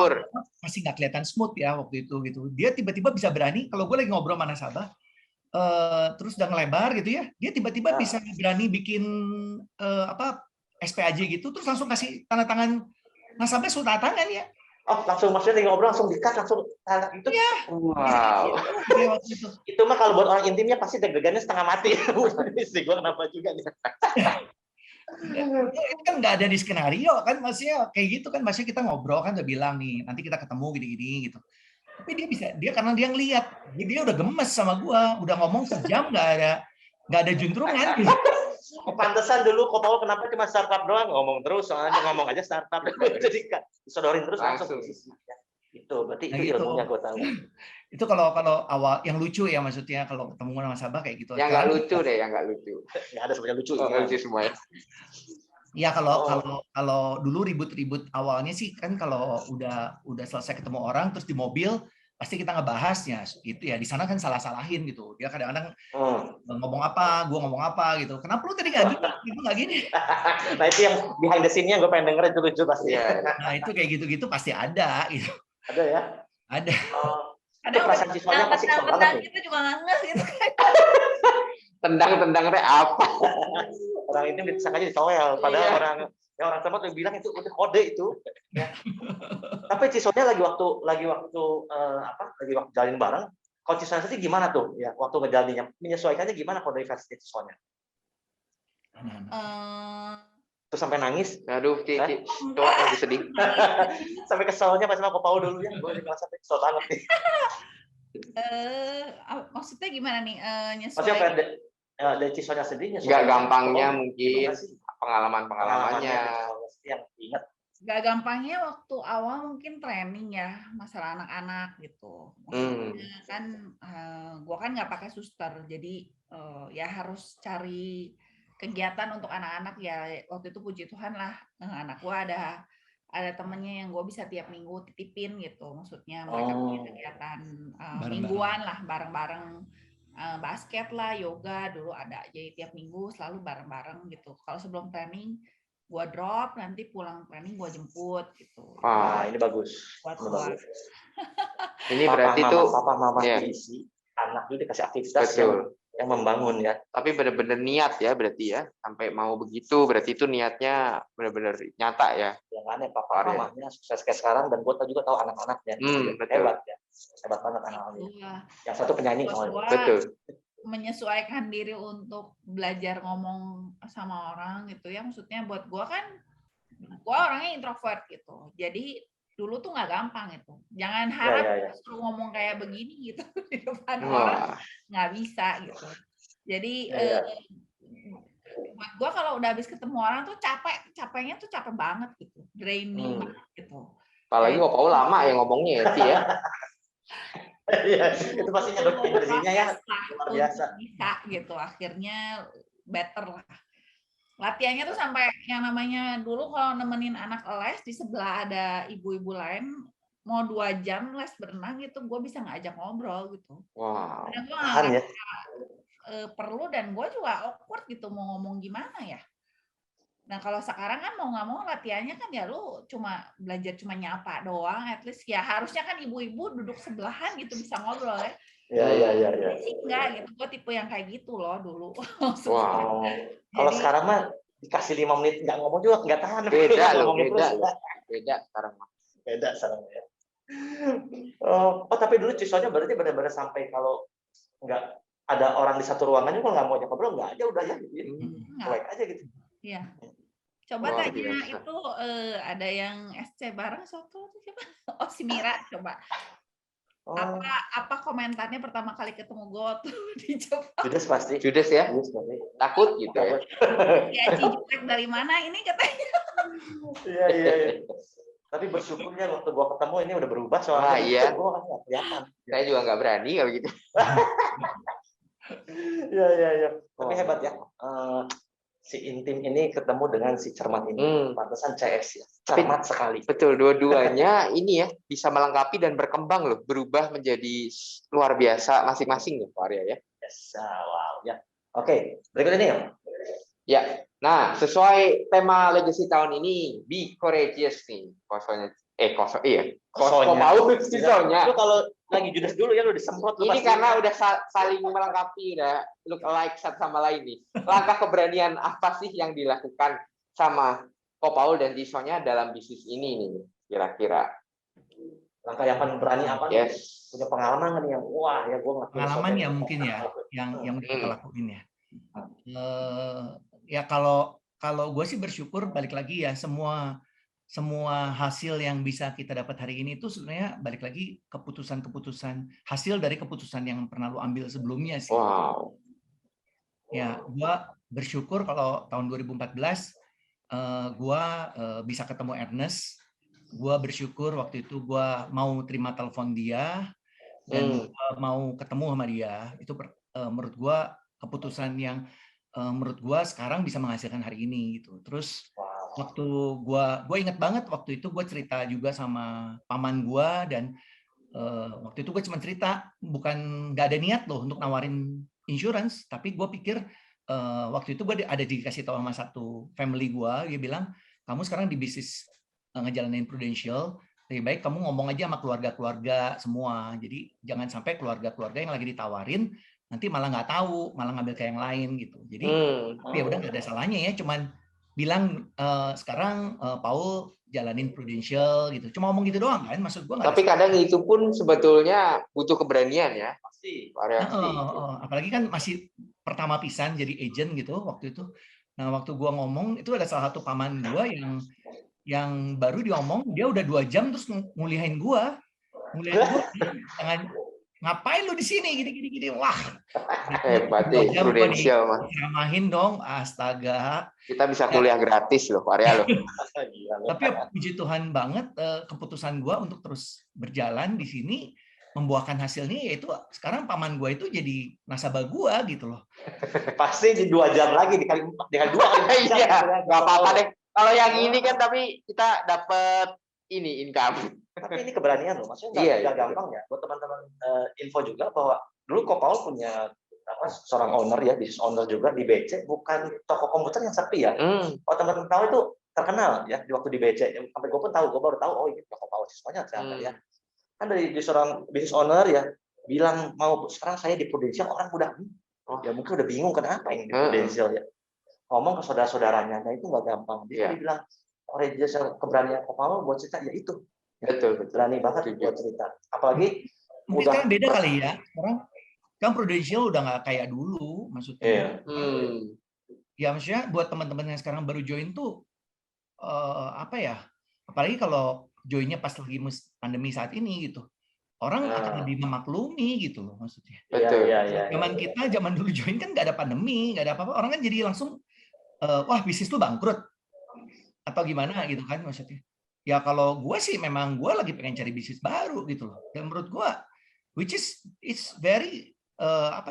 masih nggak kelihatan smooth ya waktu itu gitu. Dia tiba-tiba bisa berani kalau gue lagi ngobrol sama nasabah terus udah ngelebar gitu ya, dia tiba-tiba bisa berani bikin SPAJ gitu terus langsung kasih tanda tangan nasabah surat tangan ya. Oh langsung maksudnya lagi ngobrol langsung dikat langsung tanda itu. Iya. Wow. Itu mah kalau buat orang intimnya pasti deg-degannya setengah mati. Istri gue kenapa juga nih. Itu kan nggak ada di skenario kan, maksudnya kayak gitu kan, maksudnya kita ngobrol kan udah bilang nih nanti kita ketemu gini-gini gitu, tapi dia karena dia ngelihat dia udah gemes sama gua, udah ngomong sejam nggak ada juntrungan gitu. Pantesan dulu Ko Paul kenapa cuma startup doang ngomong terus, soalnya ngomong aja startup jadi disodorin terus langsung. Itu berarti itu gitu. Ilmunya gue tahu. Itu kalau awal yang lucu ya, maksudnya kalau ketemu sama nasabah kayak gitu. Yang nggak lucu deh, yang nggak lucu. Nggak ada sebenarnya lucu. Lucu semuanya. Ya kalau dulu ribut-ribut awalnya sih kan kalau udah selesai ketemu orang terus di mobil pasti kita ngebahasnya itu ya, di sana kan salah-salahin gitu. Dia kadang-kadang ngomong apa, gua ngomong apa gitu. Kenapa lu tadi nggak gini? Itu nggak gini. Nah itu yang behind the scene-nya gue pengen denger, itu lucu pasti. Nah itu kayak gitu-gitu pasti ada gitu. Ada ya? Ada. Ada perasaan siswanya pasti kesel banget kita juga nggak gitu. Tendang teh apa? Orang itu disangkanya ditowel, padahal orang tempat yang bilang itu udah kode itu. Ya. Tapi Cisonya lagi waktu jalin bareng. Kalau Cisonya sendiri gimana tuh? Ya waktu ngejalinnya menyesuaikannya gimana kalau dari versi Cisonya? Terus sampai nangis. Aduh, Cici, tuh lagi sedih. Sampai keselnya pas sama Ko Paul dulu ya, gue juga sampai kesel banget nih. Maksudnya gimana nih Maksudnya dari Cisonya sendiri nggak gampangnya mungkin pengalamannya yang ingat. Gak gampangnya waktu awal mungkin training ya masalah anak-anak gitu. Maksudnya kan gua kan nggak pakai suster, jadi ya harus cari kegiatan untuk anak-anak ya. Waktu itu puji Tuhan lah anak gua ada temennya yang gue bisa tiap minggu titipin gitu. Maksudnya mereka punya kegiatan mingguan lah bareng-bareng, basket lah, yoga dulu ada. Jadi tiap minggu selalu bareng-bareng gitu. Kalau sebelum training gue drop, nanti pulang training gue jemput gitu. Ini bagus. Ini berarti tuh papa mama isi anak itu dikasih aktivitas yang yang membangun ya. Tapi benar-benar niat ya berarti ya, sampai mau begitu berarti itu niatnya benar-benar nyata ya. Yang aneh papa mamanya sukses kayak sekarang dan gue juga tahu anak-anaknya. Betul. Hebat ya. Hebat banget anak-anaknya. Yang satu penyanyi soalnya. Betul. Menyesuaikan diri untuk belajar ngomong sama orang gitu ya, maksudnya buat gue kan, gue orangnya introvert gitu, jadi dulu tuh nggak gampang itu, jangan harap suruh ngomong kayak begini gitu di depan orang, nggak bisa gitu. Jadi buat gue kalau udah habis ketemu orang tuh capeknya tuh capek banget gitu, draining banget gitu. Apalagi kok Paul lama ya ngomongnya ya, Ti ya. Iya, itu pasti nyedot energinya ya luar biasa. Bisa gitu, akhirnya better lah. Latihannya tuh sampai yang namanya dulu kalau nemenin anak les di sebelah ada ibu-ibu lain mau 2 jam les berenang gitu, gue bisa ngajak ngobrol gitu. Wow. Dan gue nggak perlu, dan gue juga awkward gitu mau ngomong gimana ya. Nah kalau sekarang kan mau nggak mau latihannya kan ya lu cuma belajar cuma nyapa doang, at least ya harusnya kan ibu-ibu duduk sebelahan gitu bisa ngobrol ya. Iya. Enggak gitu, gue tipe yang kayak gitu loh dulu. Wow. Kalau sekarang mah dikasih 5 menit nggak ngomong juga nggak tahan. Beda sekarang mah. Beda sekarang ya. Oh tapi dulu Cisonya berarti benar-benar sampai kalau nggak ada orang di satu ruangan juga nggak mau ngobrol nggak aja udah ya gitu. Cuek aja gitu. Iya. Coba tanya itu ada yang SC bareng suatu coba. Oh si Mira coba. Apa komentarnya pertama kali ketemu gue tuh di Jepang? Judes pasti. Judes ya. Takut gitu ya. Ya Cijutek dari mana ini katanya. Iya. Tapi bersyukurnya waktu gue ketemu ini udah berubah soalnya. Iya. Gue kan nggak kelihatan. Saya juga nggak berani kalau gitu. Iya. Tapi hebat ya. Si Intim ini ketemu dengan si Cermat ini. Pantesan CS ya. Cermat sekali. Betul, dua-duanya ini ya bisa melengkapi dan berkembang loh, berubah menjadi luar biasa masing-masing loh, Pak Arya ya. Yes, wow ya. Oke, berikut ini ya. Ya. Nah, sesuai tema legacy tahun ini, be courageous nih. Kosonya. Lu kalau lagi judes dulu ya lu disemprot lu. Ini karena udah saling melengkapi, udah look alike satu sama lain nih. Langkah keberanian apa sih yang dilakukan sama Ko Paul dan Tisonya dalam bisnis ini nih kira-kira? Langkah yang paling berani apa nih? Punya pengalaman nggak nih yang wah ya gue nggak pengalaman ya mungkin ya yang udah kita lakuin ya. Ya kalau gue sih bersyukur balik lagi ya semua hasil yang bisa kita dapat hari ini itu sebenarnya balik lagi keputusan hasil dari keputusan yang pernah lu ambil sebelumnya sih. Wow. Ya, gue bersyukur kalau tahun 2014 gue bisa ketemu Ernest. Gue bersyukur waktu itu gue mau terima telepon dia dan gue mau ketemu sama dia. Itu menurut gue keputusan yang menurut gue sekarang bisa menghasilkan hari ini gitu. Terus waktu gue ingat banget waktu itu gue cerita juga sama paman gue dan waktu itu gue cuma cerita bukan nggak ada niat loh untuk nawarin insurance, tapi gue pikir waktu itu gue ada dikasih tahu sama satu family gue, dia bilang kamu sekarang di bisnis ngejalanin Prudential, lebih baik kamu ngomong aja sama keluarga-keluarga semua, jadi jangan sampai keluarga-keluarga yang lagi ditawarin nanti malah nggak tahu, malah ngambil ke yang lain gitu. Jadi ya udah nggak ada salahnya ya, cuman bilang sekarang Paul jalanin Prudential gitu. Cuma ngomong gitu doang kan, maksud gue. Tapi kadang itu pun sebetulnya butuh keberanian ya. Pasti. Apalagi kan masih pertama pisan jadi agent gitu waktu itu. Nah waktu gue ngomong itu ada salah satu paman gue yang baru diomong dia udah 2 jam terus nguliahin gue. Jangan ngapain lu di sini gini. Wah. Hebat deh Prudential mah. Diramahin dong, astaga. Kita bisa kuliah gratis loh, Arya loh. Tapi puji Tuhan banget keputusan gue untuk terus berjalan di sini membuahkan hasilnya, yaitu sekarang paman gue itu jadi nasabah gue gitu loh. Pasti di 2 jam lagi dikali 4 dikali 2. Iya, nggak apa-apa deh. Kalau yang ini kan tapi kita dapat ini income. Tapi ini keberanian loh, maksudnya nggak gampang ya. Buat teman-teman info juga bahwa dulu Ko Paul punya seorang owner ya, business owner juga di BC, bukan toko komputer yang sepi ya. Oh teman-teman tahu itu terkenal ya di waktu di BC. Sampai gue pun tahu, gue baru tahu oh ini Ko Paul semuanya ternyata ya. Kan dari seorang business owner ya bilang mau sekarang saya di Prudential, orang udah Ya mungkin udah bingung kenapa ini di Prudential ya. Ngomong ke saudara-saudaranya, nah itu nggak gampang. Dia bilang, keberanian Kopal buat cerita, ya itu. Betul. Berani banget buat cerita. Apalagi Mungkin udah sekarang beda kali ya. Sekarang kan Prudential udah nggak kayak dulu, maksudnya. Ya maksudnya buat teman-teman yang sekarang baru join tuh apa ya? Apalagi kalau joinnya pas lagi pandemi saat ini gitu. Orang akan lebih memaklumi gitu loh maksudnya. Betul. Zaman dulu join kan nggak ada pandemi, nggak ada apa-apa. Orang kan jadi langsung, wah bisnis tuh bangkrut. Atau gimana gitu kan maksudnya. Ya kalau gue sih memang gue lagi pengen cari bisnis baru gitu loh. Dan menurut gue, which is it's very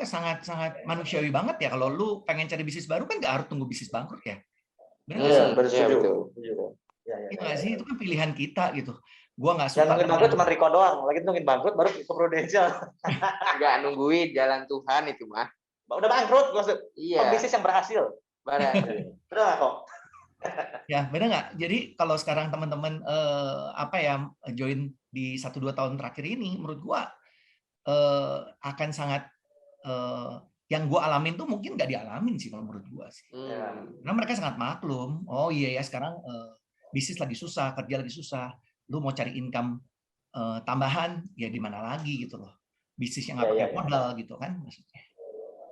sangat manusiawi banget ya kalau lu pengen cari bisnis baru kan nggak harus tunggu bisnis bangkrut ya. Benar nggak sih? betul. Iya nggak sih, itu kan pilihan kita gitu. Gua nggak suka. Yang nungguin bangkrut cuma Riko doang. Lagi nungguin bangkrut baru ke Prudential. Nggak nungguin jalan Tuhan itu mah. Udah bangkrut maksud. Iya. Bisnis yang berhasil. Berhasil. Benar kok. Ya benar nggak? Jadi kalau sekarang teman-teman join di 1-2 tahun terakhir ini, menurut gua akan sangat yang gua alamin tuh mungkin nggak dialamin sih kalau menurut gua sih. Karena mereka sangat maklum. Oh iya ya sekarang bisnis lagi susah, kerja lagi susah. Lu mau cari income tambahan ya di mana lagi gitu loh. Bisnis yang nggak pakai modal gitu kan maksudnya.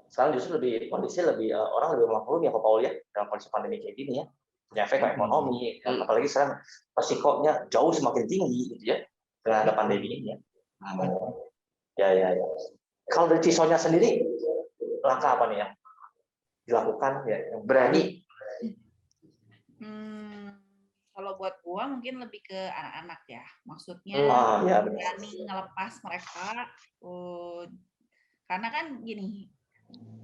Sekarang justru kondisi lebih orang lebih maklum ya Pak Paul ya dalam kondisi pandemi kayak gini ya. Punya efek ke ekonomi, apalagi sekarang resikonya jauh semakin tinggi gitu ya dengan ada pandemi ini ya. Ya. Kalau dari Cisonya sendiri langkah apa nih yang dilakukan ya yang berani? Kalau buat gua mungkin lebih ke anak-anak ya, maksudnya berani ngelepas mereka, karena kan gini,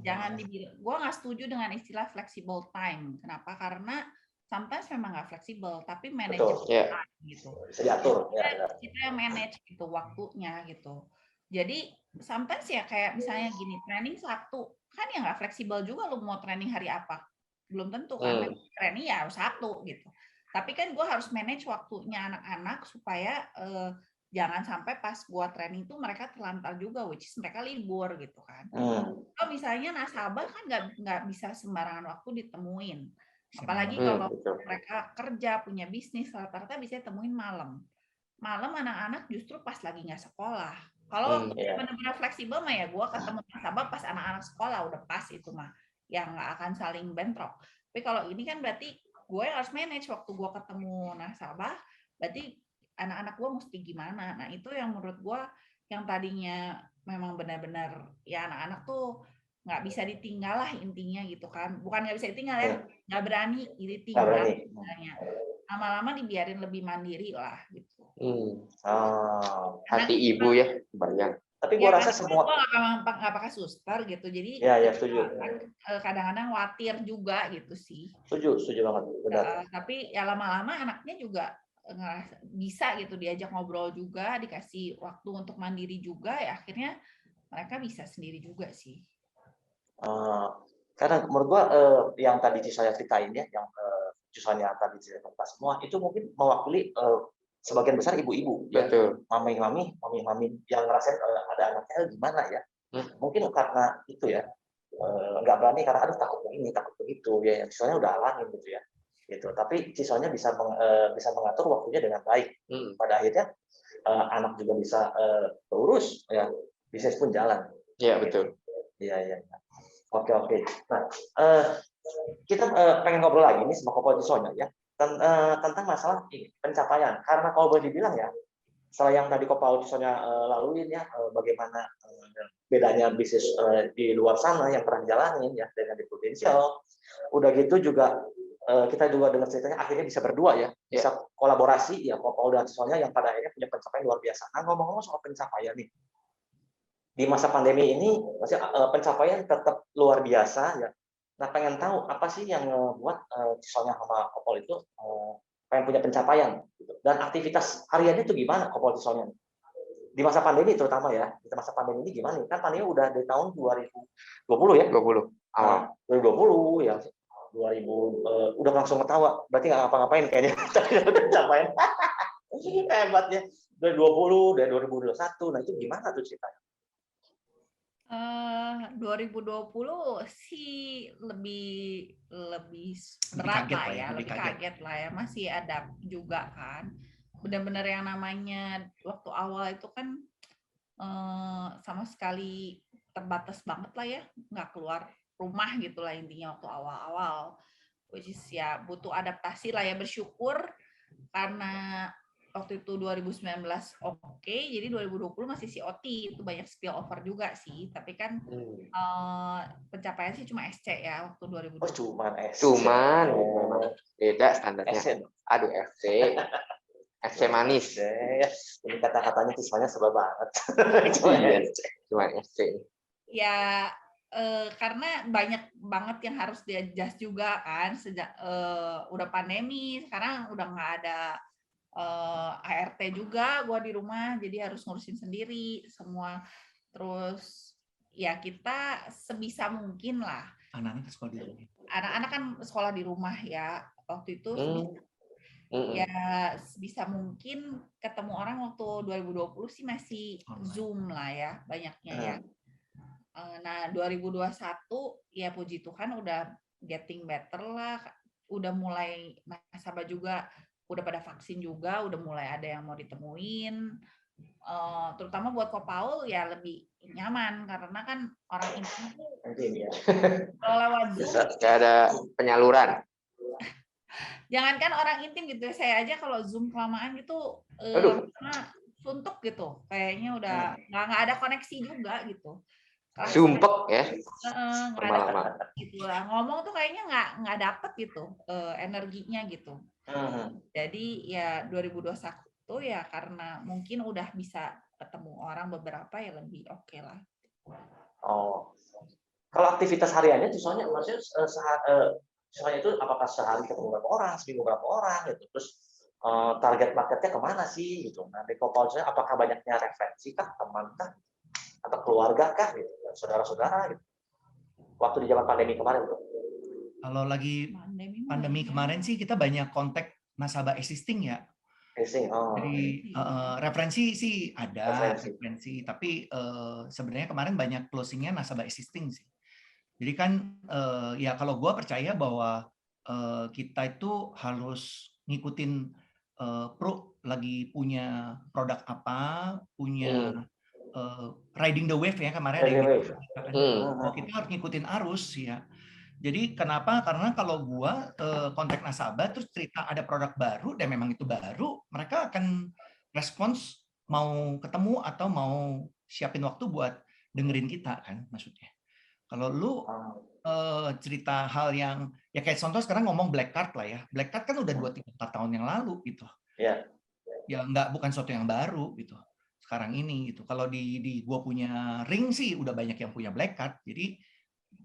jangan dibilang, gua nggak setuju dengan istilah flexible time. Kenapa? Karena sometimes memang nggak fleksibel, tapi manajemen time gitu. Bisa diatur. Kita yang manage gitu waktunya gitu. Jadi sometimes ya kayak misalnya gini, training Sabtu kan ya nggak fleksibel juga lu mau training hari apa, belum tentu kan. Training ya harus Sabtu gitu. Tapi kan gue harus manage waktunya anak-anak supaya jangan sampai pas gue training tuh mereka terlantar juga, which is mereka libur gitu kan. Kalau misalnya nasabah kan nggak bisa sembarangan waktu ditemuin. Apalagi kalau mereka kerja, punya bisnis, rata-rata bisa temuin malam. Malam anak-anak justru pas lagi nggak sekolah. Kalau benar-benar fleksibel mah ya gue ketemu nasabah pas anak-anak sekolah udah pas itu mah. Yang nggak akan saling bentrok. Tapi kalau ini kan berarti gue harus manage waktu gue ketemu nasabah, berarti anak-anak gue mesti gimana. Nah itu yang menurut gue yang tadinya memang benar-benar ya anak-anak tuh nggak bisa ditinggal lah intinya gitu kan. Bukan nggak bisa ditinggal ya, nggak berani ditinggal. Lama-lama dibiarin lebih mandiri lah gitu. Hati ibu ya, bayang. Tapi gue rasa semua nggak pakai suster gitu, jadi setuju. Kadang-kadang khawatir juga gitu sih. Setuju banget, benar. Tapi ya lama-lama anaknya juga bisa gitu diajak ngobrol juga, dikasih waktu untuk mandiri juga, ya akhirnya mereka bisa sendiri juga sih. Karena menurut gue yang tadi Cisonya ceritain ya, yang Cisonya tadi ceritain semua itu mungkin mewakili sebagian besar ibu-ibu, betul, mami yang ngerasain ada anaknya gimana ya, mungkin karena itu ya nggak berani karena aduh takut begini takut begitu ya, Cisonya udah alamin gitu ya, gitu. Tapi Cisonya bisa mengatur waktunya dengan baik, pada akhirnya anak juga bisa terurus ya, bisnis pun jalan. Iya betul. Iya. Oke. Nah kita pengen ngobrol lagi nih sama Kopal Cisonya ya. Tentang masalah pencapaian, karena kalau boleh dibilang ya, setelah yang tadi Kopal Cisonya laluin ya, bagaimana bedanya bisnis di luar sana yang pernah jalanin ya dengan di Prudential, udah gitu juga kita juga dengar ceritanya akhirnya bisa berdua ya, bisa kolaborasi ya Kopal dan Cisonya yang pada akhirnya punya pencapaian luar biasa. Nah ngomong-ngomong soal pencapaian nih, di masa pandemi ini masih pencapaian tetap luar biasa ya. Nah, pengen tahu apa sih yang membuat Cisonya sama Kopal itu pengen punya pencapaian gitu. Dan aktivitas hariannya itu gimana Kopal Cisonya di masa pandemi terutama ya, di masa pandemi ini gimana? Kan pandemi udah dari tahun 2020 ya, 2020 ya, 2000 udah langsung ketawa, berarti nggak ngapa-ngapain kayaknya tapi udah pencapaian hebat ya, dari 2021, nah itu gimana tuh ceritanya? 2020 sih lebih Lebih berat kaget lah lah ya, ya, lebih lebih kaget. kaget lah ya. Masih ada juga kan. Benar-benar yang namanya waktu awal itu kan sama sekali terbatas banget lah ya, nggak keluar rumah gitu lah intinya waktu awal-awal. Which is ya butuh adaptasi lah ya, bersyukur karena waktu itu 2019 oke, jadi 2020 masih COT, itu banyak spill over juga sih, tapi kan pencapaian sih cuma SC ya waktu 2020. Oh, cuman SC. Cuman memang beda standarnya. SC. Aduh, FC manis. Ini kata-katanya siswanya serba banget. Cuma FC. Ya karena banyak banget yang harus di-adjust juga kan sejak udah pandemi, sekarang udah nggak ada ART juga gua di rumah, jadi harus ngurusin sendiri semua. Terus ya kita sebisa mungkin lah. Anak-anak sekolah di rumah. Anak-anak kan sekolah di rumah ya. Waktu itu ya sebisa mungkin ketemu orang waktu 2020 sih masih Zoom lah ya banyaknya ya. Nah 2021 ya puji Tuhan udah getting better lah, udah mulai nasabah juga udah pada vaksin juga, udah mulai ada yang mau ditemuin. Terutama buat Kopaul ya lebih nyaman karena kan orang ini kalau lewat Zoom Gak ada penyaluran. jangankan orang intim gitu ya, saya aja kalau Zoom kelamaan gitu suntuk gitu, kayaknya udah nggak ada koneksi juga gitu. Sumpek ya. Nggak ada gitu lah, ngomong tuh kayaknya nggak dapet gitu energinya gitu. Jadi ya 2021 ya karena mungkin udah bisa ketemu orang beberapa ya lebih oke lah. Oh, kalau aktivitas hariannya siswanya maksudnya siswanya itu apakah sehari ketemu berapa orang, seminggu berapa orang gitu, terus target marketnya kemana sih gitu. Nah di Kopalnya apakah banyaknya referensi kah, teman kah, atau keluarga kah gitu, saudara-saudara gitu. Waktu di zaman pandemi kemarin tuh. Kalau lagi pandemi kemarin sih kita banyak kontak nasabah existing ya. Jadi referensi sih ada referensi, tapi sebenarnya kemarin banyak closingnya nasabah existing sih. Jadi kan ya kalau gue percaya bahwa kita itu harus ngikutin pro lagi punya produk apa, punya riding the wave ya kemarin ada yang gitu. Kita harus ngikutin arus ya. Jadi kenapa? Karena kalau gua kontak nasabah terus cerita ada produk baru dan memang itu baru, mereka akan respons mau ketemu atau mau siapin waktu buat dengerin kita kan maksudnya. Kalau lu cerita hal yang ya kayak contoh sekarang ngomong black card lah ya. Black card kan udah 2-3-4 tahun yang lalu gitu. Ya. Ya bukan sesuatu yang baru gitu. Sekarang ini gitu. Kalau di gua punya ring sih udah banyak yang punya black card. Jadi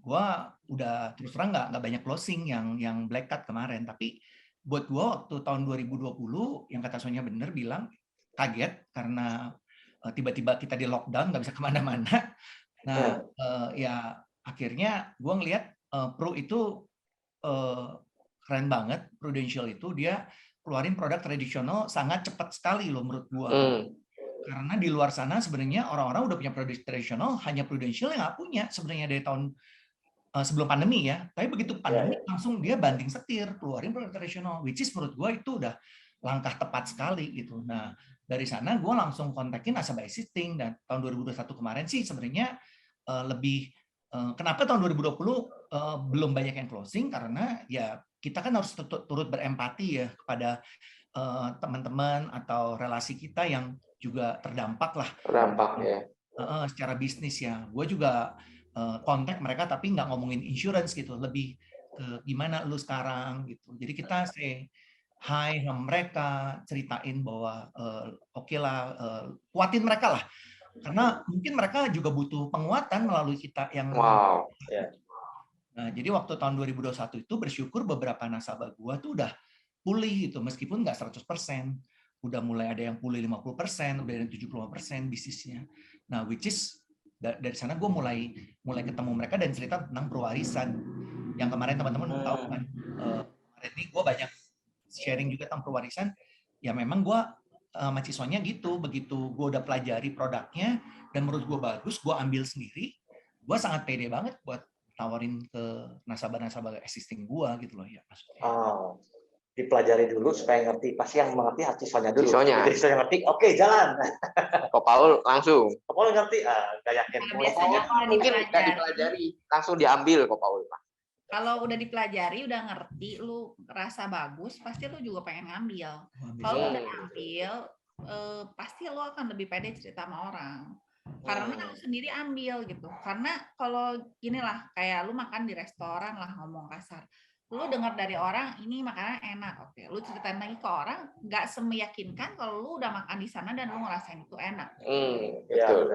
gua udah terus terang nggak banyak closing yang black card kemarin, tapi buat gua waktu tahun 2020 yang kata Sonya bener bilang kaget karena tiba-tiba kita di lockdown nggak bisa kemana-mana. Nah ya akhirnya gua ngelihat Pro itu keren banget. Prudential itu dia keluarin produk tradisional sangat cepat sekali loh menurut gua. Karena di luar sana sebenarnya orang-orang udah punya produk tradisional, hanya Prudential yang nggak punya sebenarnya dari tahun sebelum pandemi ya. Tapi begitu pandemi langsung dia banting setir keluarin produk tradisional, which is menurut gue itu udah langkah tepat sekali gitu. Nah dari sana gue langsung kontakin nasabah existing dan tahun 2021 kemarin sih sebenarnya lebih kenapa tahun 2020 belum banyak yang closing karena ya kita kan harus turut berempati ya kepada teman-teman atau relasi kita yang juga terdampak lah. Terdampak ya. Secara bisnis ya. Gue juga kontak mereka tapi nggak ngomongin insurance gitu, lebih ke gimana lu sekarang gitu. Jadi kita say hi sama mereka, ceritain bahwa oke lah, kuatin mereka lah. Karena mungkin mereka juga butuh penguatan melalui kita yang Nah, jadi waktu tahun 2021 itu bersyukur beberapa nasabah gua tuh udah pulih gitu, meskipun nggak 100%. Udah mulai ada yang pulih 50%, udah ada yang 75% bisnisnya. Nah, which is dari sana gue mulai ketemu mereka dan cerita tentang pewarisan. Yang kemarin teman-teman tahu kan, kemarin ini gue banyak sharing juga tentang pewarisan. Ya memang gue sama siswanya gitu, begitu gue udah pelajari produknya dan menurut gue bagus, gue ambil sendiri. gue sangat pede banget buat tawarin ke nasabah-nasabah existing gue gitu loh ya maksudnya. Oh, dipelajari dulu supaya ngerti. Pasti yang mengerti Cisonya dulu. Cisonya. Jadi Cisonya ngerti, oke jalan. Kok Paul langsung. Kalau ngerti, gak yakin. Nah, Kok biasanya Paul kalau mungkin nggak dipelajari, langsung diambil kok Paul. Kalau udah dipelajari, udah ngerti, lu rasa bagus, pasti lu juga pengen ngambil. Kalau udah ngambil, pasti lu akan lebih pede cerita sama orang. Karena lu sendiri ambil gitu. Karena kalau gini lah, kayak lu makan di restoran lah, ngomong kasar. Lu dengar dari orang, ini makanan enak. Oke, lu ceritain lagi ke orang, nggak semeyakinkan kalau lu udah makan di sana dan lu ngerasain itu enak. Betul.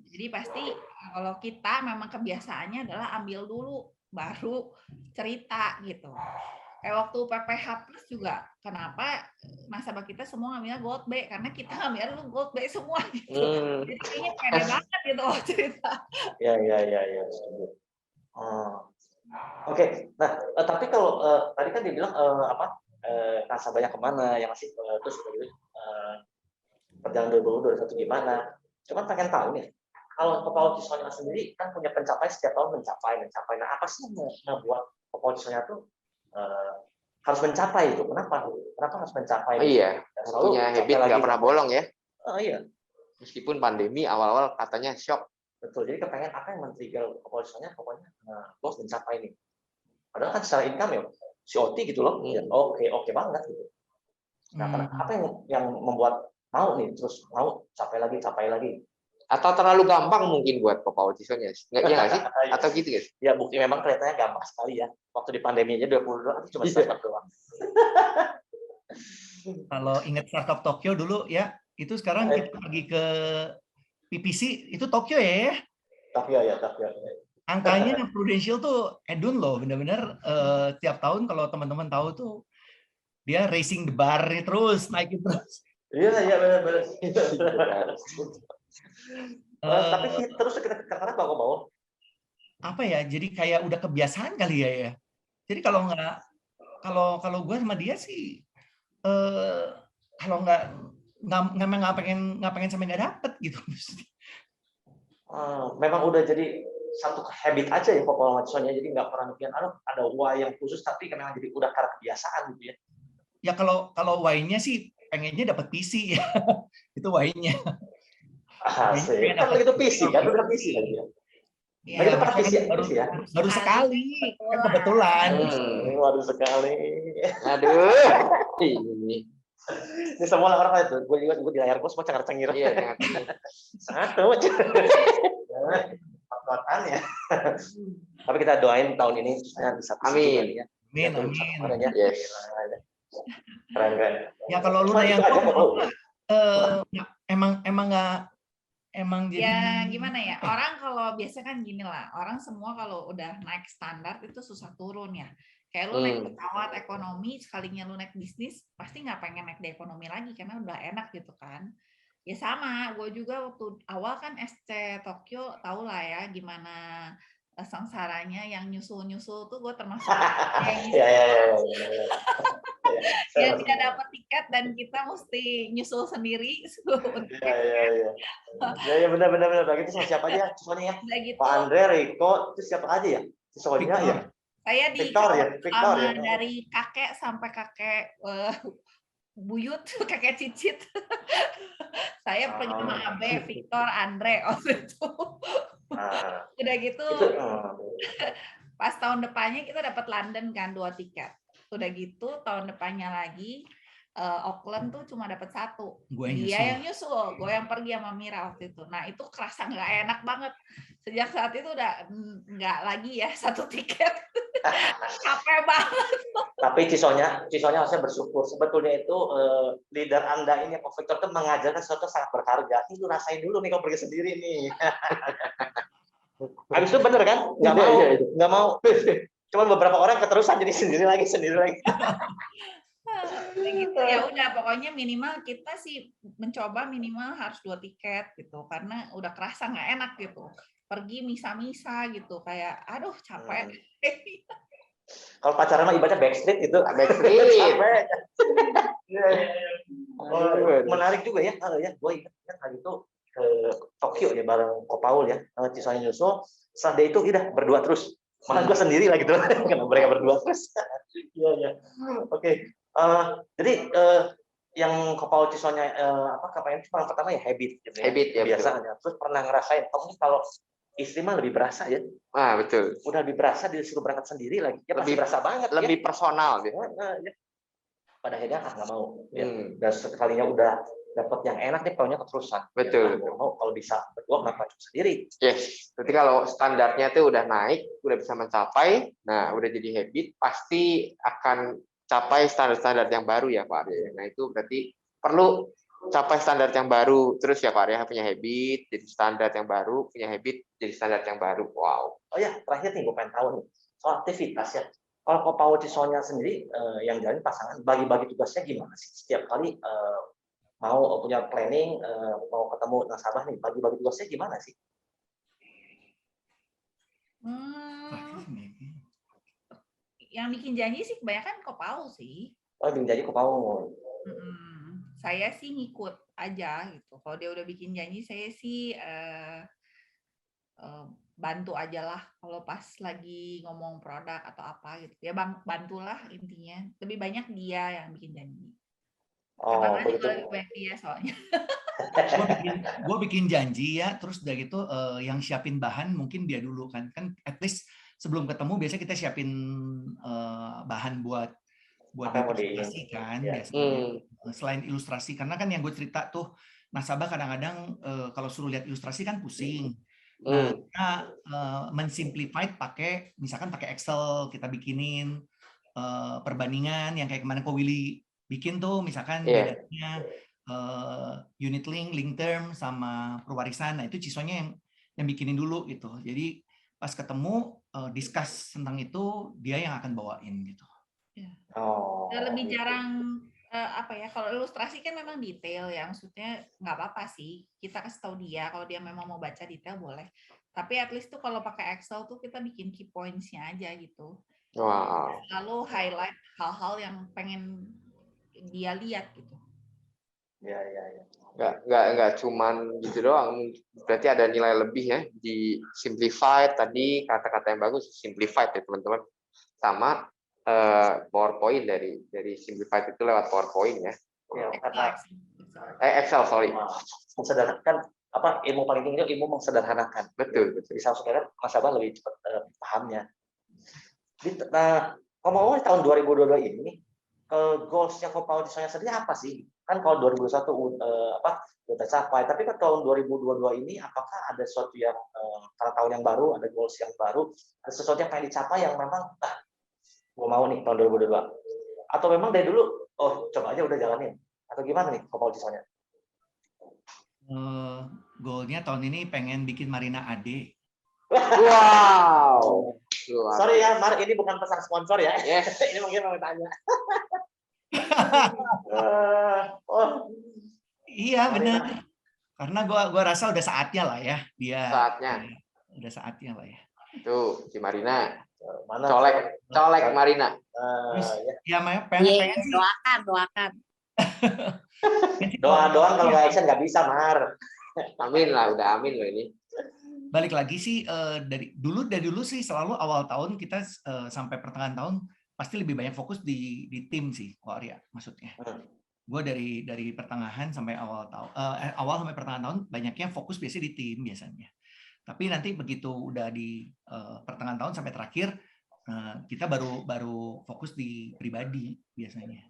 Jadi pasti kalau kita memang kebiasaannya adalah ambil dulu, baru cerita gitu. Kayak waktu PPH Plus juga, kenapa nasabah kita semua ngambilnya Gold B? Karena kita ngambil lu Gold B semua gitu. Jadi kayaknya pede banget gitu loh cerita. Ya. Oke. Nah, tapi kalau tadi kan dibilang nasabahnya kemana, yang masih terus perjalanan 2021 gimana? Cuman pengen tahu nih, kalau Kopal Cisonya sendiri kan punya pencapaian setiap tahun mencapai. Nah, apa sih yang membuat Kopal Cisonya tuh harus mencapai itu? Kenapa harus mencapai? Iya, punya habit nggak pernah bolong ya. Oh iya. Meskipun pandemi awal-awal katanya shock. Betul. Jadi kepengen apa yang men-trigger Kopal Cisonya, pokoknya gue harus mencapai nih. Padahal kan secara income ya COT gitu loh. Ya, oke banget gitu. Nah, apa yang membuat mau nih terus mau capai lagi? Atau terlalu gampang mungkin buat Kopal Cisonya. Iya nggak sih? Atau gitu guys? Ya bukti memang kelihatannya gampang sekali ya. Waktu di pandemi aja 22 cuma startup doang. Kalau ingat startup Tokyo dulu ya, itu sekarang kita pergi ke PPC itu Tokyo ya. Tokyo. Angkanya Prudential tuh Edun loh, bener-bener tiap tahun kalau teman-teman tahu tuh dia racing the bar terus naikin terus. Iya benar. Tapi terus kenapa kok mau? Apa ya? Jadi kayak udah kebiasaan kali ya. Jadi kalau gue sama dia sih kalau nggak pengen sampai nggak dapet gitu. Memang udah jadi satu habit aja ya Kopal Cisonya, jadi nggak pernah mikir ada why yang khusus, tapi memang jadi udah karena kebiasaan gitu ya. Ya kalau why-nya sih pengennya dapat PC ya. Itu why-nya. Asik. Kan begitu PC kan, udah PC lagi ya. Begitu pernah PC ya. Baru sekali, kan kebetulan. Baru sekali. Aduh. Ini semua orang itu, gue di layar gue semua cengar-cengir. Iya, satu. Kekuatan ya. Tapi kita doain tahun ini bisa. Amin. Amin. Yes. Keren. Ya kalau lu yang emang jadi ya gimana ya, orang kalau biasa kan gini lah, orang semua kalau udah naik standar itu susah turun ya. Kayak lu naik pesawat ekonomi, sekalinya lu naik bisnis, pasti nggak pengen naik di ekonomi lagi karena udah enak gitu kan. Ya sama, gue juga waktu awal kan SC Tokyo, tau lah ya gimana sengsaranya, yang nyusul tuh gue termasuk yang tidak dapat tiket dan kita mesti nyusul sendiri. Iya benar. Begitu sama siapa aja Cisonya ya? Gitu. Pak Andre, Riko, itu siapa aja ya? Cisonya ya? Saya di Victor ya? dari kakek sampai kakek buyut, kakek cicit. Saya pergi sama Abe, Victor, Andre waktu itu. Udah gitu, pas tahun depannya kita dapat London kan 2 tiket. Udah gitu tahun depannya lagi Auckland tuh cuma dapat 1. Dia yang nyusul, gue yang pergi sama Mira waktu itu. Nah itu kerasa nggak enak banget. Sejak saat itu udah nggak lagi ya 1 tiket. Capek banget. Tapi Cisonya harusnya bersyukur. Sebetulnya itu leader Anda ini, Pak Victor, itu mengajarkan sesuatu sangat berharga. Ini lu rasain dulu nih kalau pergi sendiri nih. Habis itu bener kan? Nggak mau. Cuman beberapa orang keterusan jadi sendiri lagi. Gitu ya udah, pokoknya minimal kita sih mencoba minimal harus 2 tiket gitu, karena udah kerasa nggak enak gitu. Pergi misa-misa gitu, kayak aduh capek. Kalau pacaran mah ibaratnya backstreet gitu. Menarik juga ya. Gue ingat kali itu ke Tokyo ya bareng Ko Paul ya, Cisonya nyusul. setelah dia itu udah berdua terus. Malah gue sendiri lah gitu, karena mereka berdua terus. Iya, iya. Oke. Jadi yang Kopao Cisonya kapalnya itu paling pertama ya habit, gitu ya. Habit, ya, Kebiasaannya. Terus pernah ngerasain, kamu nih kalau istri mah lebih berasa ya. Betul. Udah lebih berasa disuruh berangkat sendiri lagi. Ya pasti berasa banget. Lebih ya. personal gitu. Ya. Pada akhirnya nggak mau. Ya. Dan sekalinya udah dapat yang enak nih, pokoknya keterusan. Betul. Ya, mau kalau bisa berdua kenapa cuma sendiri? Yes. Berarti kalau standarnya tuh udah naik, udah bisa mencapai, nah udah jadi habit, pasti akan capai standar-standar yang baru ya Pak Arya. Nah itu berarti perlu capai standar yang baru, terus ya Pak Arya punya habit, jadi standar yang baru, punya habit, jadi standar yang baru. Wow. Oh ya, terakhir nih gue pengen tahu nih soal aktivitas ya. Kalau Kopao Cisonya sendiri yang jalan pasangan, bagi-bagi tugasnya gimana sih? Setiap kali mau punya planning, mau ketemu nasabah nih, bagi-bagi tugasnya gimana sih? Yang bikin janji sih kebanyakan Kopao sih. Oh, jadi Kopao. Saya sih ngikut aja gitu. Kalau dia udah bikin janji, saya sih bantu aja lah kalau pas lagi ngomong produk atau apa gitu. Ya bantulah intinya. Lebih banyak dia yang bikin janji. Oh, begitu. Lebih banyak dia soalnya. Gue bikin janji ya, terus udah gitu yang siapin bahan mungkin dia dulu kan at least sebelum ketemu biasanya kita siapin bahan buat ilustrasi kan biasanya. Selain ilustrasi, karena kan yang gue cerita tuh nasabah kadang-kadang kalau suruh lihat ilustrasi kan pusing. Nah, kita mensimplify misalkan pakai Excel, kita bikinin perbandingan yang kayak kemarin Ko Willy bikin tuh, misalkan bedanya unit link term sama perwarisan. Nah itu Cisonya yang bikinin dulu gitu. Jadi pas ketemu discuss tentang itu, dia yang akan bawain gitu. Lebih jarang kalau ilustrasi kan memang detail ya, maksudnya nggak apa-apa sih kita kasih tahu dia kalau dia memang mau baca detail boleh, tapi at least tuh kalau pakai Excel tuh kita bikin key points-nya aja gitu. Lalu highlight hal-hal yang pengen dia lihat gitu. Ya. Nggak cuman gitu doang, berarti ada nilai lebih ya di simplified tadi, kata-kata yang bagus simplified ya teman-teman, sama PowerPoint dari simplified itu lewat PowerPoint ya. Excel sorry. Mensederhanakan ilmu paling tinggi itu ilmu mengsederhanakan. Betul. Bisa supaya nasabah lebih cepat pahamnya. Nah, ngomong-ngomong tahun 2022 ini, goals-nya Kopao Cisonya sendiri apa sih? Kan kalau 2021 udah tercapai, tapi kan tahun 2022 ini apakah ada sesuatu yang karena tahun yang baru, ada goals yang baru, ada sesuatu yang pengen dicapai yang memang gue mau nih tahun 2022, atau memang dari dulu coba aja udah jalanin, atau gimana nih Kopao Cisonya? Goalnya tahun ini pengen bikin Marina AD. Wow. Sorry ya, Mar, ini bukan pesan sponsor ya. Yes. Ini mungkin mau tanya. Iya benar. Karena gua rasa udah saatnya lah ya dia. Udah saatnya lah ya. Tuh si Marina. Mana colek Marina. Ya pengen sih. Doakan. Doa doang kalau nggak action nggak bisa, Mar. Amin lah, udah amin loh ini. Balik lagi sih dari dulu sih selalu awal tahun kita sampai pertengahan tahun pasti lebih banyak fokus di tim sih, Ko Arya maksudnya. Gue dari pertengahan sampai awal sampai pertengahan tahun banyaknya fokus biasanya di tim biasanya. Tapi nanti begitu udah di pertengahan tahun sampai terakhir kita baru fokus di pribadi biasanya.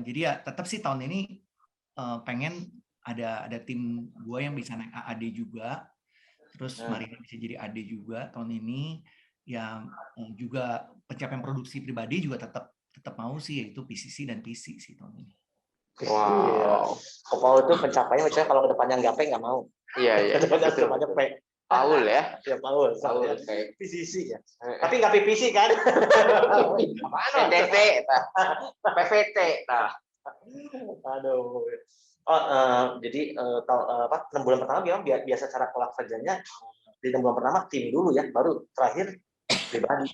Jadi ya tetap sih tahun ini pengen ada tim gue yang bisa naik AAD juga. Terus Marina bisa jadi AD juga tahun ini, ya juga pencapaian produksi pribadi juga tetap mau sih, yaitu PCC dan PC sih tahun ini. Wow. Kopao itu pencapaiannya misalnya kalau kedepannya nggak P nggak mau. Iya. Kedepannya P. Paul ya. Ya Paul. Kayak PCC ya. Tapi nggak PPC kan? PTT, PVT. Aduh. Jadi 6 bulan pertama biasa cara pola kerjanya di 6 bulan pertama tim dulu ya, baru terakhir pribadi.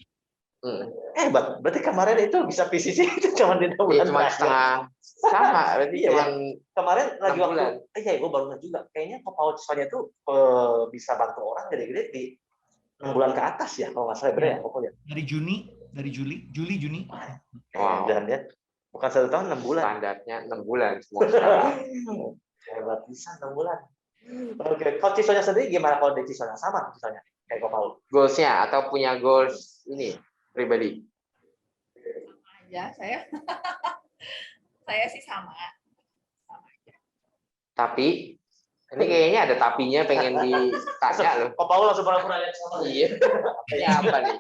Berarti kemarin itu bisa PCC itu cuma di 6 bulan cuma setengah sama, berarti cuma kemarin lagi waktu bulan. Gue baru juga kayaknya Kopao Cisonya itu bisa bantu orang gede-gede di 6 bulan ke atas ya kalau nggak salah, benar ya pokoknya. Dari Juli. Wow. Dan ya bukan 1 tahun 6 bulan. Standarnya 6 bulan semua sekarang. Hebat bisa 6 bulan. Oke, kalau Cisonya sendiri gimana kalau dari Cisonya? Sama Cisonya kayak Ko Paul. Goals-nya atau punya goals ini pribadi? aja saya. Saya sih sama aja. Tapi ini kayaknya ada tapinya pengen ditanya loh. Ko Paul langsung pura-pura lihat sama. Iya. Ini apa nih?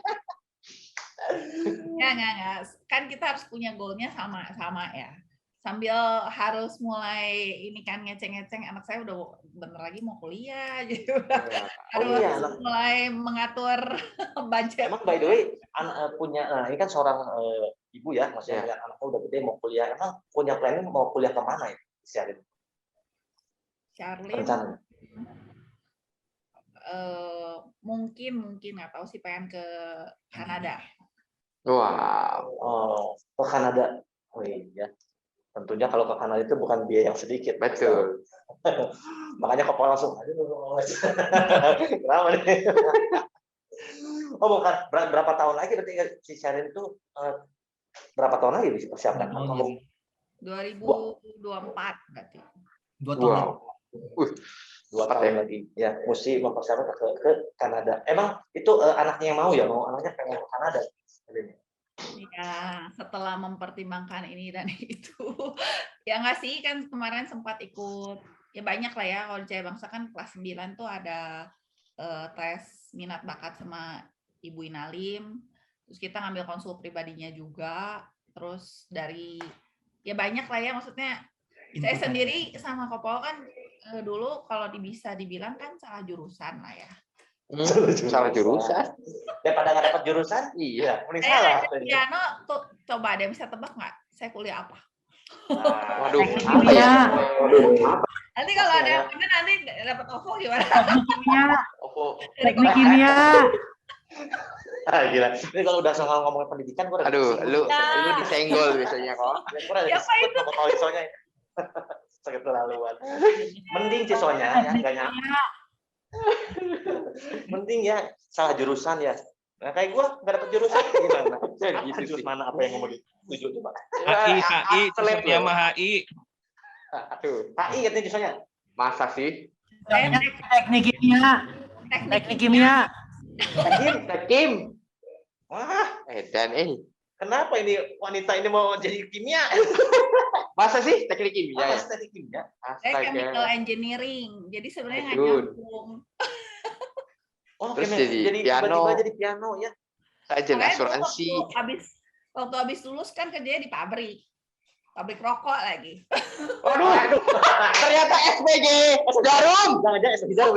Nggak. Kan kita harus punya goalnya sama ya. Sambil harus mulai ini kan ngeceng-ngeceng, anak saya udah bentar lagi mau kuliah gitu. Harus iya, mulai mengatur budget. Emang by the way punya ini kan seorang ibu ya, maksudnya Iya. lihat anaknya udah gede mau kuliah. Emang punya planning mau kuliah kemana ya? Charlene Rencananya. mungkin nggak tahu sih, pengen ke Kanada. Wow. Oh, ke Kanada. Oh iya. Tentunya kalau ke Kanada itu bukan biaya yang sedikit. Betul. Makanya Ko Paul langsung aduh. Kenapa nih? Oh, bukan berapa tahun lagi berarti si Sharon itu berapa tahun lagi dipersiapkan? 2024 berarti. 2 tahun. Wow. 2 tahun lagi. Ya, mesti mempersiapkan ke Kanada. Emang itu anaknya yang mau ya? Mau anaknya pengen ke Kanada? Ya, setelah mempertimbangkan ini dan itu, ya nggak sih, kan kemarin sempat ikut, ya banyak lah ya, kalau di Jaya Bangsa kan kelas 9 tuh ada tes minat bakat sama Ibu Inalim, terus kita ngambil konsul pribadinya juga, terus dari, ya banyak lah ya, maksudnya saya sendiri sama Ko Paul kan dulu kalau bisa dibilang kan salah jurusan lah ya. Salah jurusan. Daripada nggak dapat jurusan, Iya. mending salah. Piano tuh, coba ada yang bisa tebak nggak? Saya kuliah apa? Waduh. Apa ya? Nanti kalau ada yang bener nanti dapat OVO gimana? Teknik kimia. Gila. Ini kalau udah soal ngomongin pendidikan, gue Aduh, lu disenggol biasanya kok. Siapa itu? Kalau Cisonya sakit terlaluan. Mending Cisonya ya, nggak nyampe. Mending ya salah jurusan ya. Nah, kayak gue nggak dapet jurusan gimana? Gitu Jurusan sih. mana apa yang mau dituju coba? HI, Cisonya mah HI. Aduh, HI katanya Cisonya. masa sih? Teknik kimia. Tekim. Wah, Dan kenapa ini wanita ini mau jadi kimia? masa sih teknik kimia ya? Teknik kimia. Saya chemical Astaga. engineering, jadi sebenarnya nggak Aduh. nyambung. Oh, Terus kimia. jadi piano. Tiba-tiba jadi piano ya. Agen Makanya asuransi. Waktu habis lulus kan kerjanya di pabrik rokok lagi. Waduh, ternyata SPG Jarum. Jangan-jangan SD Jarum.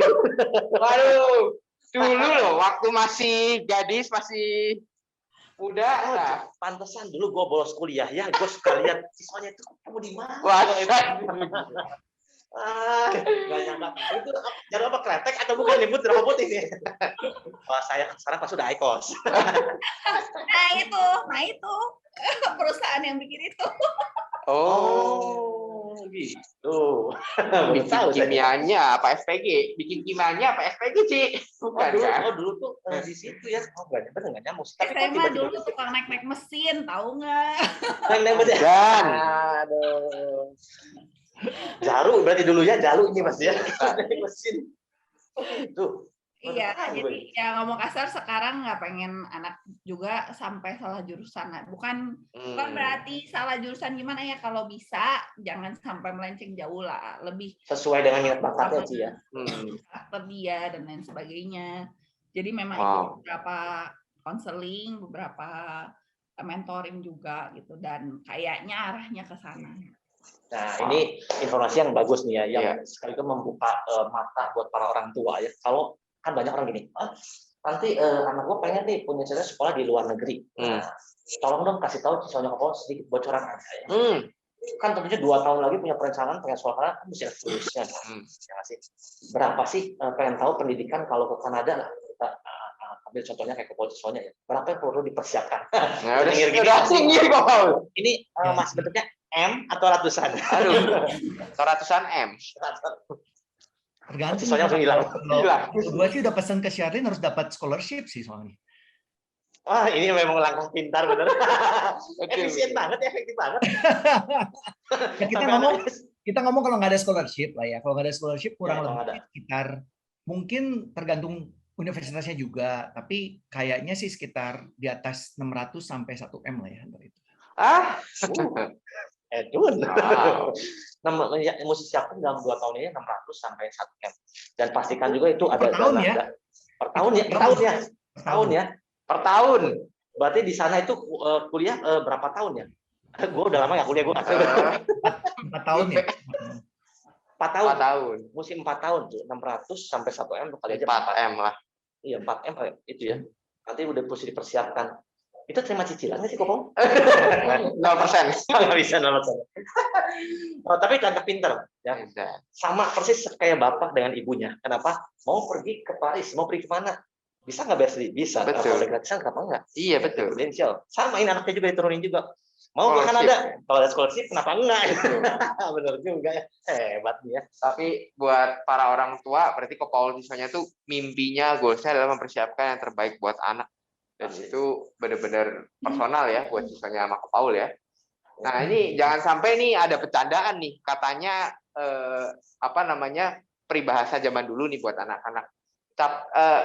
Waduh, dulu loh waktu masih gadis, masih muda. Nah. Pantesan dulu gue bolos kuliah ya, gue suka lihat siswanya itu ketemu di mana. Wah, Gak nyangka. Itu jarum apa, kretek atau bukan nyebut robot ini? Wah, saya sekarang pas udah IKOS. Nah itu perusahaan yang bikin itu. Oh, gitu. bikin kimianya apa SPG? Bikin kimianya apa SPG sih? Bukan kan? Dulu tuh di situ ya. Oh, bener nggak nyambung. Tapi kok SMA tiba-tiba dulu tukang naik mesin, tahu nggak? Dan Aduh. Jaru berarti dulu ya, Jalu ini Mas ya. Mesin. Itu. Iya, jadi ya ngomong kasar sekarang nggak pengen anak juga sampai salah jurusan. Nah, bukan berarti salah jurusan gimana ya, kalau bisa jangan sampai melenceng jauh lah, lebih Sesuai dengan minat bakatnya sih ya. karakter dia dan lain sebagainya. Jadi memang ikut beberapa konseling, beberapa mentoring juga gitu, dan kayaknya arahnya ke sana. Nah, ini informasi yang bagus nih ya, yang sekaligus membuka mata buat para orang tua ya. Kalau kan banyak orang gini, nanti anak gue pengen nih punya cerita sekolah di luar negeri. Nah, tolong dong kasih tahu Cisonya Ko Paul sedikit bocoran aja ya. Kan tentunya 2 tahun lagi punya perencanaan pengen sekolah kan mesti ada tulisnya. Ya sih. Berapa sih pengen tahu pendidikan kalau ke Kanada lah, kita ambil contohnya kayak Ko Paul Cisonya ya. Berapa yang perlu dipersiapkan? Nah, udah tinggi kok. Ini Mas bentuknya M atau ratusan? Aduh, ratusan M. Tergantung. Siswanya langsung hilang. Kalau gue sih udah pesan ke Sherlyn harus dapat scholarship sih soalnya. Wah, ini memang langkah pintar bener. Efisien banget, efektif banget. Ya, kita ngomong kalau nggak ada scholarship lah ya. Kalau nggak ada scholarship kurang Ya, lebih sekitar, mungkin tergantung universitasnya juga, tapi kayaknya sih sekitar di atas 600 sampai 1 M lah ya antara itu. Edun. Wow. Mesti siapkan dalam 2 tahun ini 600 sampai 1 M. Dan pastikan juga itu ada Per tahun ya? Per tahun ya, per tahun ya. Per tahun ya. Per tahun. Berarti di sana itu kuliah berapa tahun ya? Gue udah lama nggak kuliah, gue 4 tahun ya? 4 tahun. 4 tahun. Mesti 4 tahun tuh, 600 sampai 1 M kali aja 4 M lah. Iya, 4 M itu ya. Nanti udah mesti dipersiapkan. Itu terima cicilan nggak sih, Kopong? 0%. Nggak bisa 0%. Oh, tapi agak pinter ya. Sama persis kayak bapak dengan ibunya. Kenapa? Mau pergi ke Paris, mau pergi kemana? Bisa nggak bayar sendiri? Bisa. Betul. Kalau ada gratisan, kenapa enggak? Iya, betul. Prudential. Sama ini anaknya juga diturunin juga. Mau ke Kanada? Kalau ada scholarship, kenapa enggak? Bener juga ya. Hebat dia. Tapi buat para orang tua, berarti Kopaul siswanya tuh mimpinya, goalsnya adalah mempersiapkan yang terbaik buat anak. Dan itu benar-benar personal ya buat siswanya sama Kopaul ya. Nah ini jangan sampai nih ada bercandaan nih, katanya peribahasa zaman dulu nih buat anak-anak.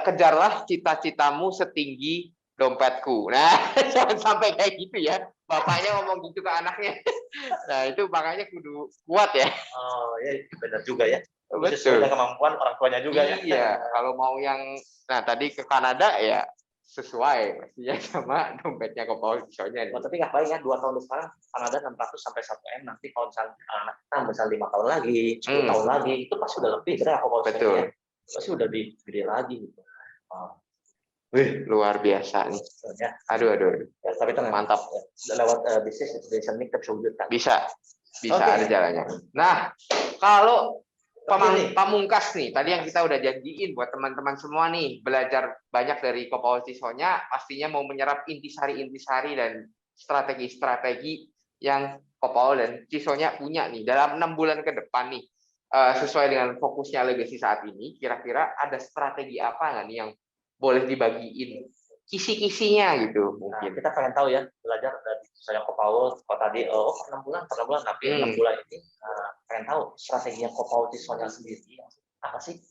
Kejarlah cita-citamu setinggi dompetku. Nah jangan sampai kayak gitu ya. Bapaknya ngomong gitu ke anaknya. Nah itu makanya kudu kuat ya. Oh ya benar juga ya. Betul. Sesuai kemampuan orang tuanya juga ya. Iya. Kalau mau yang, nah tadi ke Kanada ya sesuai pastinya sama dompetnya Kopaul siswanya. Oh, tapi nggak paling ya 2 tahun sekarang Kanada 600 sampai 1 M, nanti kalau misalnya anak kita misal 5 tahun lagi, 10 tahun lagi, itu pasti udah lebih kira Kopaul siswanya. Pasti udah gede lagi gitu. Wih, luar biasa nih. Ya. Aduh. Ya, tapi tenang, mantap. Lewat bisnis itu bisa nih terwujudkan. Bisa Oke. ada jalannya. Nah, kalau pamungkas nih, tadi yang kita udah janjiin buat teman-teman semua nih, belajar banyak dari Kopaul siswanya, pastinya mau menyerap intisari-intisari dan strategi-strategi yang Kopaul dan siswanya punya nih dalam 6 bulan ke depan nih. Sesuai dengan fokusnya Legacy saat ini, kira-kira ada strategi apa nggak nih yang boleh dibagiin kisi-kisinya gitu mungkin. Nah, kita pengen tahu ya, belajar dari saya Kopaul kalau tadi 6 bulan, tapi 6 bulan ini pengen tahu strateginya Kopaul siswanya sendiri apa sih?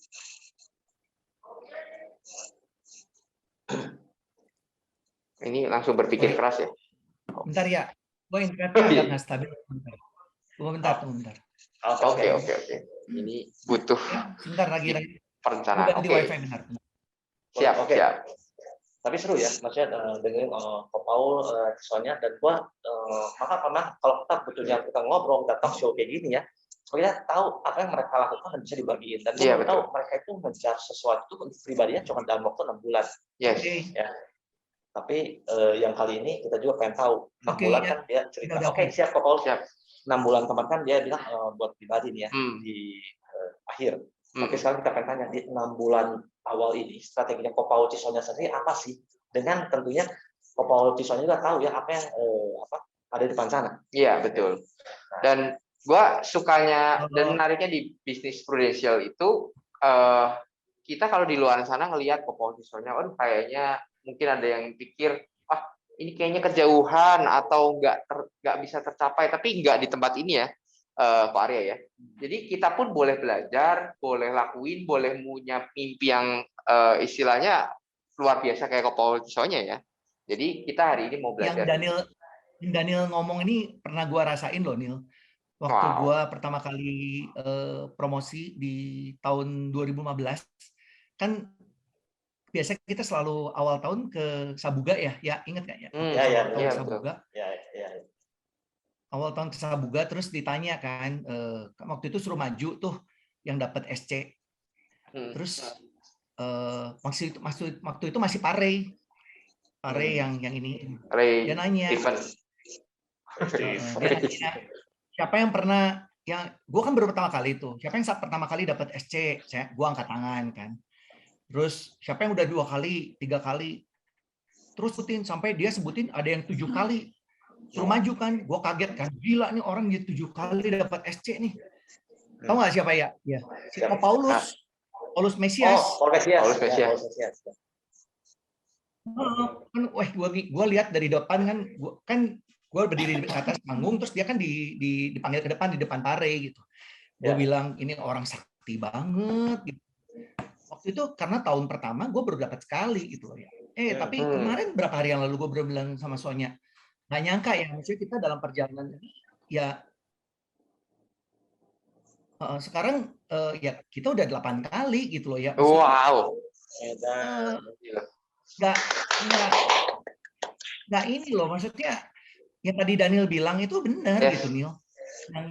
Ini langsung berpikir keras ya. Bentar ya, gue internetnya agak nggak stabil. Tunggu bentar. Oke. Ini butuh sebentar lagi perencanaan. Di wifi bentar. Siap. Tapi seru ya, maksudnya dengerin Kopaul siswanya, dan gua maka kalau kita ngobrol, kita talk show kayak gini ya, kita tahu apa yang mereka lakukan dan bisa dibagiin, dan kita tahu mereka itu mengejar sesuatu untuk pribadinya cuma dalam waktu 6 bulan. Yes. Ya. Tapi yang kali ini kita juga pengen tahu 6 bulan kan dia cerita. Oke, siap Kopaul, siap. 6 bulan kemarin kan dia bilang buat pribadi nih ya di akhir. Oke, sekarang kita pengen tanya di 6 bulan awal ini strateginya Kopaul siswanya sendiri apa sih? Dengan tentunya Kopaul siswanya juga tahu ya apa yang ada di depan sana. Iya, betul. Dan gua sukanya dan menariknya di bisnis Prudential itu kita kalau di luar sana ngelihat Kopaul siswanya, kayaknya mungkin ada yang pikir ini kayaknya kejauhan atau nggak bisa tercapai, tapi nggak di tempat ini ya. Pak Arya ya. Jadi kita pun boleh belajar, boleh lakuin, boleh punya mimpi yang istilahnya luar biasa kayak Kopaul siswanya ya. Jadi kita hari ini mau belajar. Yang Daniel ngomong ini pernah gua rasain loh, Nil. Waktu gua pertama kali promosi di tahun 2015, kan biasa kita selalu awal tahun ke Sabuga ya. Ya, ingat nggak ya? Iya, Sabuga. Iya. Awal tahun ke Sabuga, terus ditanya kan, waktu itu suruh maju tuh yang dapat SC. Terus waktu itu masih Pare yang ini. Dia nanya, siapa yang pernah, gue kan baru pertama kali itu, siapa yang pertama kali dapat SC? Gue angkat tangan kan. Terus siapa yang udah 2 kali, 3 kali? Terus sampai dia sebutin ada yang 7 kali. Suruh maju kan, gue kaget kan, gila nih orang 7 kali dapat SC nih. Tahu nggak siapa ya? Si Kopaulus. Paulus Mesias. Paul Mesias. Paulus Mesias. Paul Mesias. Wah, gue lihat dari depan kan, gue berdiri di atas panggung, terus dia kan dipanggil ke depan di depan pare gitu. Gue bilang ini orang sakti banget. Gitu. Waktu itu karena tahun pertama gue baru dapat sekali gitu loh ya. Tapi kemarin berapa hari yang lalu gue baru bilang sama Sonya, nggak nyangka ya, maksudnya kita dalam perjalanan ini ya sekarang ya kita udah 8 kali gitu loh ya. Maksudnya, Wow. nggak ini loh, maksudnya ya tadi Daniel bilang itu benar gitu Neil.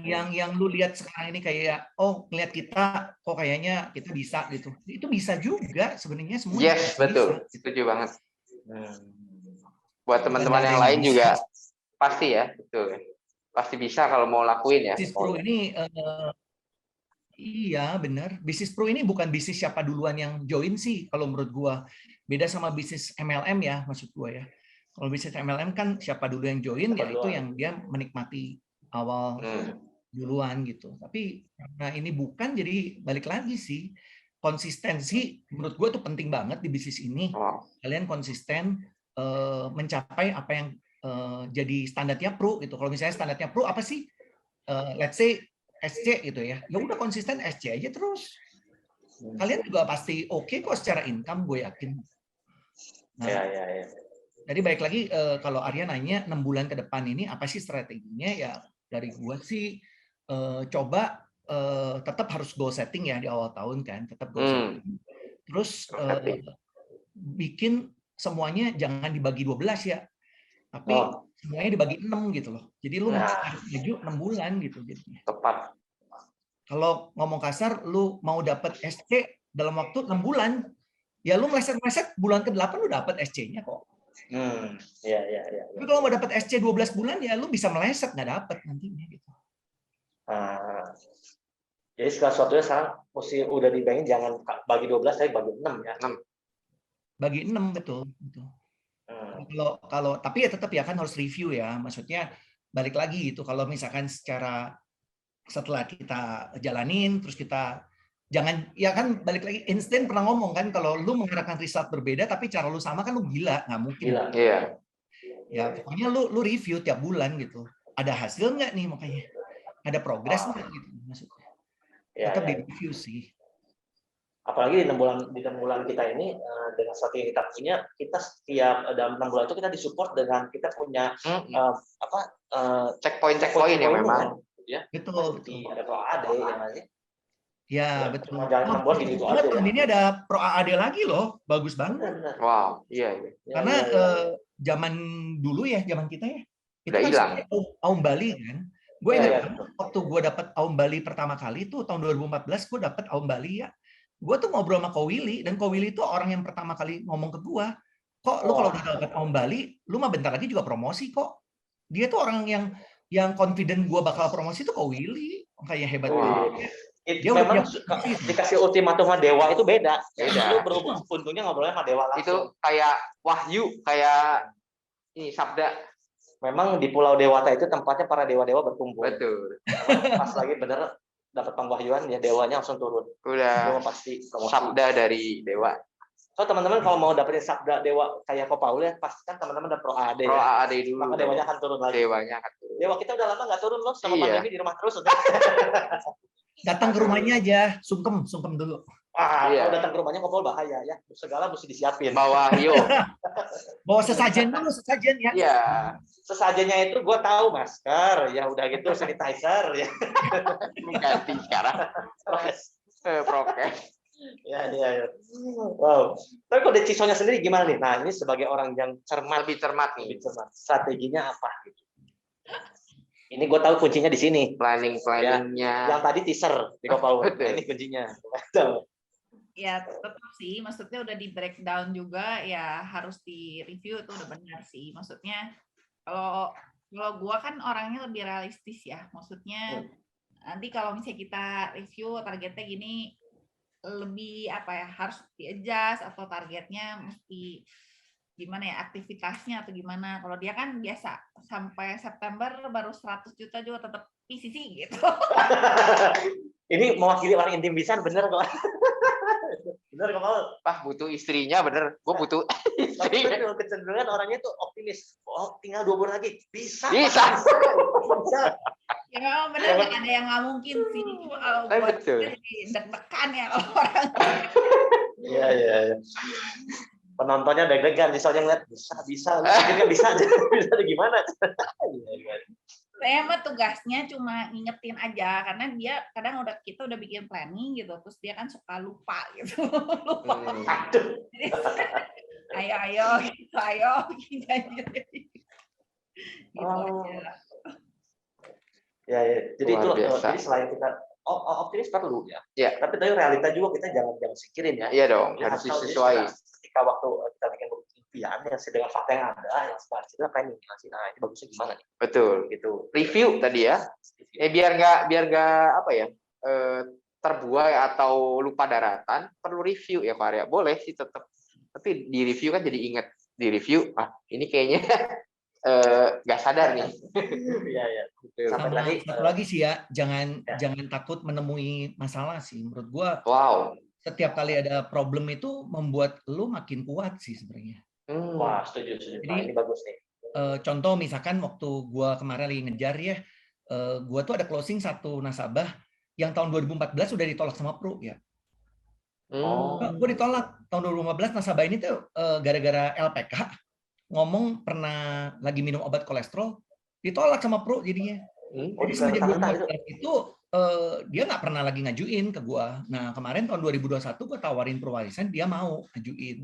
Yang lu lihat sekarang ini kayak ngeliat kita kok kayaknya kita bisa gitu. Itu bisa juga sebenarnya semua. Yes, betul. Bisa, gitu. Setuju banget. Buat teman-teman yang lain juga pasti ya, betul. Pasti bisa kalau mau lakuin ya. Bisnis Pro ini iya benar. Bisnis Pro ini bukan bisnis siapa duluan yang join sih kalau menurut gua. Beda sama bisnis MLM ya, maksud gua ya. Kalau bisnis MLM kan siapa dulu yang join ya itu yang dia menikmati awal duluan gitu. Tapi karena ini bukan, jadi balik lagi sih, konsistensi menurut gue tuh penting banget di bisnis ini. Kalian konsisten mencapai apa yang jadi standarnya Pro gitu. Kalau misalnya standarnya Pro apa sih? Let's say SC gitu ya. Ya udah konsisten SC aja terus. Kalian juga pasti oke kok secara income, gue yakin. Nah, jadi balik lagi kalau Arya nanya 6 bulan ke depan ini apa sih strateginya, ya dari gue sih coba tetap harus goal setting ya di awal tahun kan, tetap goal setting. Terus bikin semuanya jangan dibagi 12 ya, tapi semuanya dibagi 6 gitu loh. Jadi lu harus maju 6 bulan gitu jadinya. Tepat. Kalau ngomong kasar, lu mau dapat SC dalam waktu 6 bulan, ya lu meleset-meleset bulan ke-8 lu dapat SC-nya kok. Iya. Tapi kalau mau dapat SC 12 bulan ya lu bisa meleset nggak dapat nantinya gitu. Jadi segala sesuatunya sekarang mesti udah dibayangin, jangan bagi 12 tapi bagi 6 ya. 6. Bagi 6 betul. Kalau tapi ya tetap ya kan harus review ya. Maksudnya balik lagi gitu, kalau misalkan setelah kita jalanin terus kita jangan ya kan balik lagi, Einstein pernah ngomong kan kalau lu mengharapkan result berbeda tapi cara lu sama kan lu gila, nggak mungkin. Iya. Ya pokoknya lu review tiap bulan gitu. Ada hasil nggak nih, makanya ada progres nggak gitu maksudnya. Tetap di review sih. Apalagi di 6 bulan kita ini dengan strategi yang kita punya, kita setiap dalam 6 bulan itu kita disupport dengan kita punya checkpoint yang memang ya. Betul. Ada Pro AAD ya masih. Ya betul. Jangan buat gitu aja. Tahun ini ada Pro AAD lagi loh, bagus banget. Wow, iya. Karena zaman dulu ya, zaman kita ya, itu udah kan hilang. Aum Bali kan. Gue ingat waktu gue dapat Aum Bali pertama kali tuh tahun 2014, gue dapat Aum Bali ya. Gue tuh ngobrol sama Ko Willy, dan Ko Willy itu orang yang pertama kali ngomong ke gue, kok lu kalau udah dapat Aum Bali, lu mah bentar lagi juga promosi kok. Dia tuh orang yang confident gue bakal promosi tuh Ko Willy, kayak hebat banget. Dia memang dikasih ultimatum sama dewa itu beda. Lu berhubung untungnya ngobrolnya sama dewa langsung. Itu kayak wahyu, kayak ini sabda. Memang di Pulau Dewata itu tempatnya para dewa-dewa berkumpul. Betul. Pas lagi bener dapat pengwahyuan ya dewanya langsung turun. Udah pasti sabda dari dewa. So teman-teman kalau mau dapetin sabda dewa kayak Ko Paul ya, pastikan teman-teman udah Pro AAD. Pro AAD dulu. Maka dewanya akan turun lagi. Dewa kita udah lama nggak turun loh, sama pandemi di rumah terus. Datang ke rumahnya aja, sungkem dulu. Kalau datang ke rumahnya Ko Paul bahaya ya. Segala mesti disiapin. Bawa sesajen dulu, sesajen ya. Iya. Sesajennya itu gue tahu masker, ya udah gitu sanitizer ya. Ganti sekarang. Prokes. Ya. Wow. Tapi kalau dari Cisonya sendiri gimana nih? Nah ini sebagai orang yang lebih cermat nih. Strateginya apa? Gitu. Ini gue tahu kuncinya di sini. Planningnya. Yang tadi teaser di Ko Paul. Nah, ini kuncinya. Ya tetap sih, maksudnya udah di breakdown juga ya, harus di review itu udah benar sih. Maksudnya kalau gua kan orangnya lebih realistis ya, maksudnya nanti kalau misalnya kita review targetnya gini, lebih harus di-adjust atau targetnya mesti gimana ya, aktivitasnya atau gimana. Kalau dia kan biasa sampai September baru 100 juta juga tetap PCC gitu. Ini mewakili orang intim bisa bener kok. Bener Kopal. butuh istrinya bener. Gue butuh Tapi istri. betul, kecenderungan orangnya tuh optimis. Oh, tinggal 2 bulan lagi. Bisa. Bisa. Bisa. Ya memang benar nggak ada yang nggak mungkin sih. Cuma kalau buat Betul. kita jadi deg-degan ya kalau orang. Iya, iya, iya. Penontonnya deg-degan, soalnya ngeliat bisa. Lu pikir bisa aja. Bisa gimana? Saya mah tugasnya cuma ngingetin aja karena dia kadang kita udah bikin planning gitu, terus dia kan suka lupa gitu. Lupa. Aduh. Jadi, ayo gitu, ayo gitu. Gitu Oh. aja. Ya. Jadi Luar itu biasa. jadi selain kita optimis perlu ya. Ya. Tapi realita juga kita jangan sikirin ya. Iya dong, Ya, harus asal disesuaikan. ketika waktu kita bikin impian yang dengan fakta yang ada, yang sekarang kita planning ngasih, nah ini bagusnya gimana nih? Betul. Gitu. Review tadi ya. Biar nggak apa ya, terbuai atau lupa daratan, perlu review ya Pak Arya. Boleh sih tetap. Tapi di review kan jadi ingat di review, ini kayaknya nggak sadar nih. Iya, iya. Sampai Sama tadi satu lagi sih ya, jangan Ya. jangan takut menemui masalah sih. Menurut gua Wow. setiap kali ada problem itu membuat lu makin kuat sih sebenarnya. wah, setuju. Nah, Jadi, ini bagus nih. Contoh misalkan waktu gua kemarin lagi ngejar ya, gua tuh ada closing satu nasabah yang tahun 2014 udah ditolak sama Pro ya. Gue ditolak tahun 2015 nasabah ini tuh gara-gara LPK ngomong pernah lagi minum obat kolesterol ditolak sama Pro jadinya. Jadi semenjak 2014 itu dia nggak pernah lagi ngajuin ke gua. Nah kemarin tahun 2021 gua tawarin Pro Warisan, dia mau ngajuin.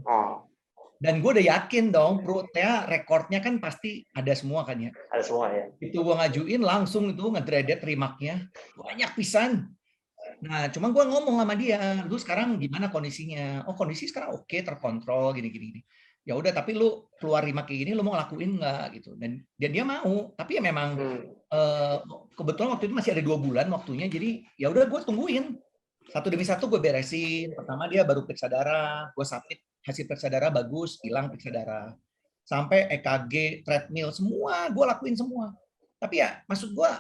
Dan gue udah yakin dong Pro rekornya kan pasti ada semua kan ya. Ada semua ya. Itu gua ngajuin langsung itu ngedredet remarknya banyak pisan. Nah, cuma gue ngomong sama dia, lu sekarang gimana kondisinya? Oh, kondisi sekarang oke, terkontrol, gini. Ya udah, tapi lu keluar remark kayak gini, lu mau ngelakuin nggak gitu? Dan dia mau, tapi ya memang kebetulan waktu itu masih ada 2 bulan waktunya, jadi ya udah gue tungguin. Satu demi satu gue beresin. Pertama dia baru periksa darah, gue submit hasil periksa darah bagus, hilang periksa darah. Sampai EKG, treadmill, semua gue lakuin semua. Tapi ya maksud gue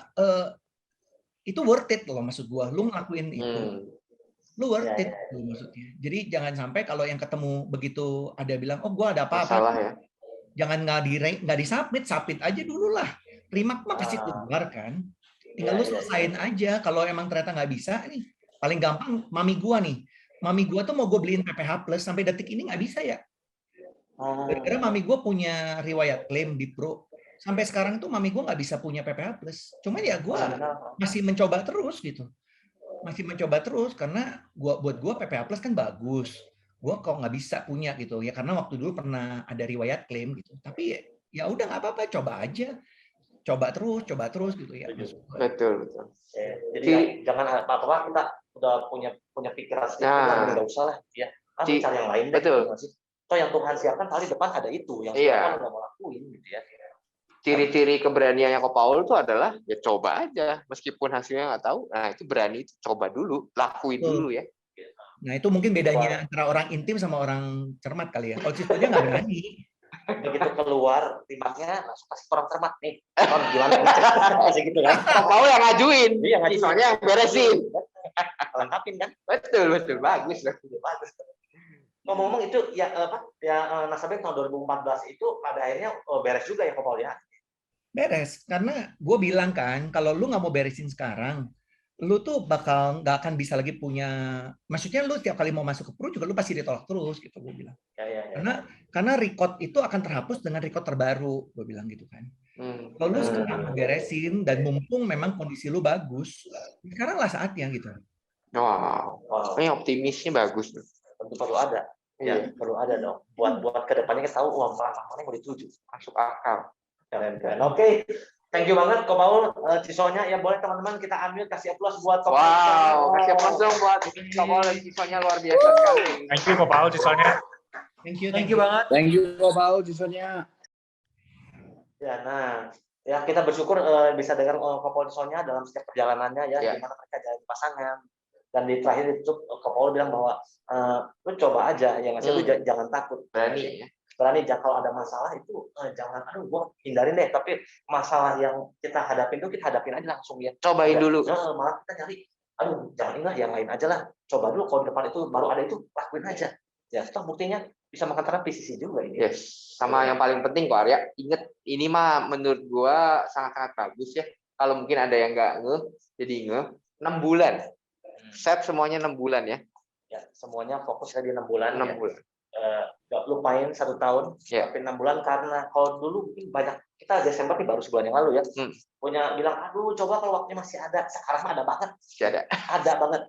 itu worth it loh, maksud gua lu ngelakuin itu lu worth it maksudnya. Jadi jangan sampai kalau yang ketemu begitu ada bilang gua ada apa-apa ya. Jangan nggak submit aja dulu lah. Remark mah kasih keluar kan, tinggal lu selesain aja. Kalau emang ternyata nggak bisa nih, paling gampang mami gua tuh mau gue beliin PPH Plus sampai detik ini nggak bisa ya. Gara-gara mami gua punya riwayat klaim di Pro. Sampai sekarang tuh mami gue nggak bisa punya PPH Plus. Cuman ya gue masih mencoba terus gitu. Karena buat gue PPH Plus kan bagus. Gue kok nggak bisa punya gitu ya karena waktu dulu pernah ada riwayat klaim gitu. Tapi ya udah nggak apa-apa, coba aja. Coba terus gitu ya. Betul. Jadi jangan apa-apa kita udah punya pikiran sedikit, nggak usah lah ya. Cari yang lain deh. Betul. Toh yang Tuhan siapkan paling depan ada itu yang Tuhan nggak mau lakuin gitu ya. Ciri-ciri keberaniannya Ko Paul itu adalah ya coba aja meskipun hasilnya nggak tahu. Nah itu berani, itu coba dulu, lakuin dulu ya. Nah itu mungkin bedanya antara orang intim sama orang cermat kali ya. Kalau Cistonya nggak berani. Begitu keluar remarknya langsung kasih orang cermat nih. Gimana masih gitu kan? Ko Paul yang ngajuin, Iya, soalnya yang beresin. Lengkapin kan? Betul, bagus. Bagus. Ngomong-ngomong itu nasabah tahun 2014 itu pada akhirnya beres juga ya Ko Paul ya. Beres, karena gue bilang kan, kalau lu nggak mau beresin sekarang, lu tuh bakal nggak akan bisa lagi punya, maksudnya lu setiap kali mau masuk ke Pro juga lu pasti ditolak terus gitu, gue bilang. Karena record itu akan terhapus dengan record terbaru, gue bilang gitu kan. Kalau lu sekarang mau beresin dan mumpung memang kondisi lu bagus, sekarang lah saatnya gitu. Wow. Ini optimisnya bagus. Tentu perlu ada. Ya, perlu ada dong. Buat kedepannya kita tahu uang mana yang mau dituju. Masuk akal. Keren. Oke. Thank you banget Ko Paul, Cisonya. Ya boleh teman-teman kita ambil kasih aplaus buat Ko Paul. Wow, kasih aplaus dong buat Ko Paul dan Cisonya, luar biasa sekali. Thank you Ko Paul, Cisonya. Thank you banget. Thank you Ko Paul, Cisonya. Ya, nah, ya kita bersyukur bisa dengar Ko Paul Cisonya dalam setiap perjalanannya ya, gimana mereka jalan pasangan. Dan di terakhir itu Ko Paul bilang bahwa lu coba aja, ya nggak sih, lu jangan takut. Berani kalau ada masalah itu jangan gua hindarin deh, tapi masalah yang kita hadapin itu kita hadapin aja langsung ya. Cobain dulu. Malah kita nyari aduh jangan inilah, yang lain aja lah. Coba dulu kalau di depan itu baru ada itu lakuin aja. Ya, toh buktinya bisa makan ternak PCC juga ini. Yes, sama yang paling penting kok Arya, inget ini mah menurut gua sangat-sangat bagus ya. Kalau mungkin ada yang nggak ngeh, jadi ngeh. 6 bulan, set semuanya 6 bulan ya. Ya, semuanya fokus di 6 bulan. 6 ya. bulan. Nggak lupain 1 tahun, Ya. tapi 6 bulan karena kalau dulu mungkin banyak kita Desember nih baru sebulan yang lalu ya, punya bilang aduh coba kalau waktunya masih ada, sekarang mah ada banget, ada banget,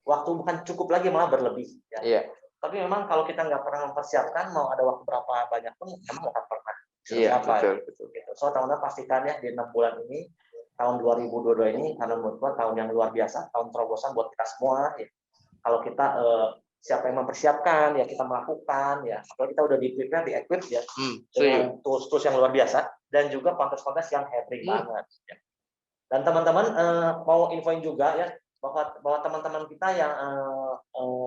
waktu bukan cukup lagi malah berlebih. Ya. Iya. Tapi memang kalau kita nggak pernah mempersiapkan mau ada waktu berapa banyak pun memang nggak pernah. Iya, Apa, betul. gitu. So teman-teman pastikan ya di 6 bulan ini tahun 2022 ini karena menurut gua tahun yang luar biasa, tahun terobosan buat kita semua. Ya. Kalau kita siapa yang mempersiapkan ya kita melakukan ya, apalagi kita udah di equip ya dengan tools yang luar biasa dan juga kontes-kontes yang happening banget. Ya. Dan teman-teman mau infoin juga ya bahwa teman-teman kita yang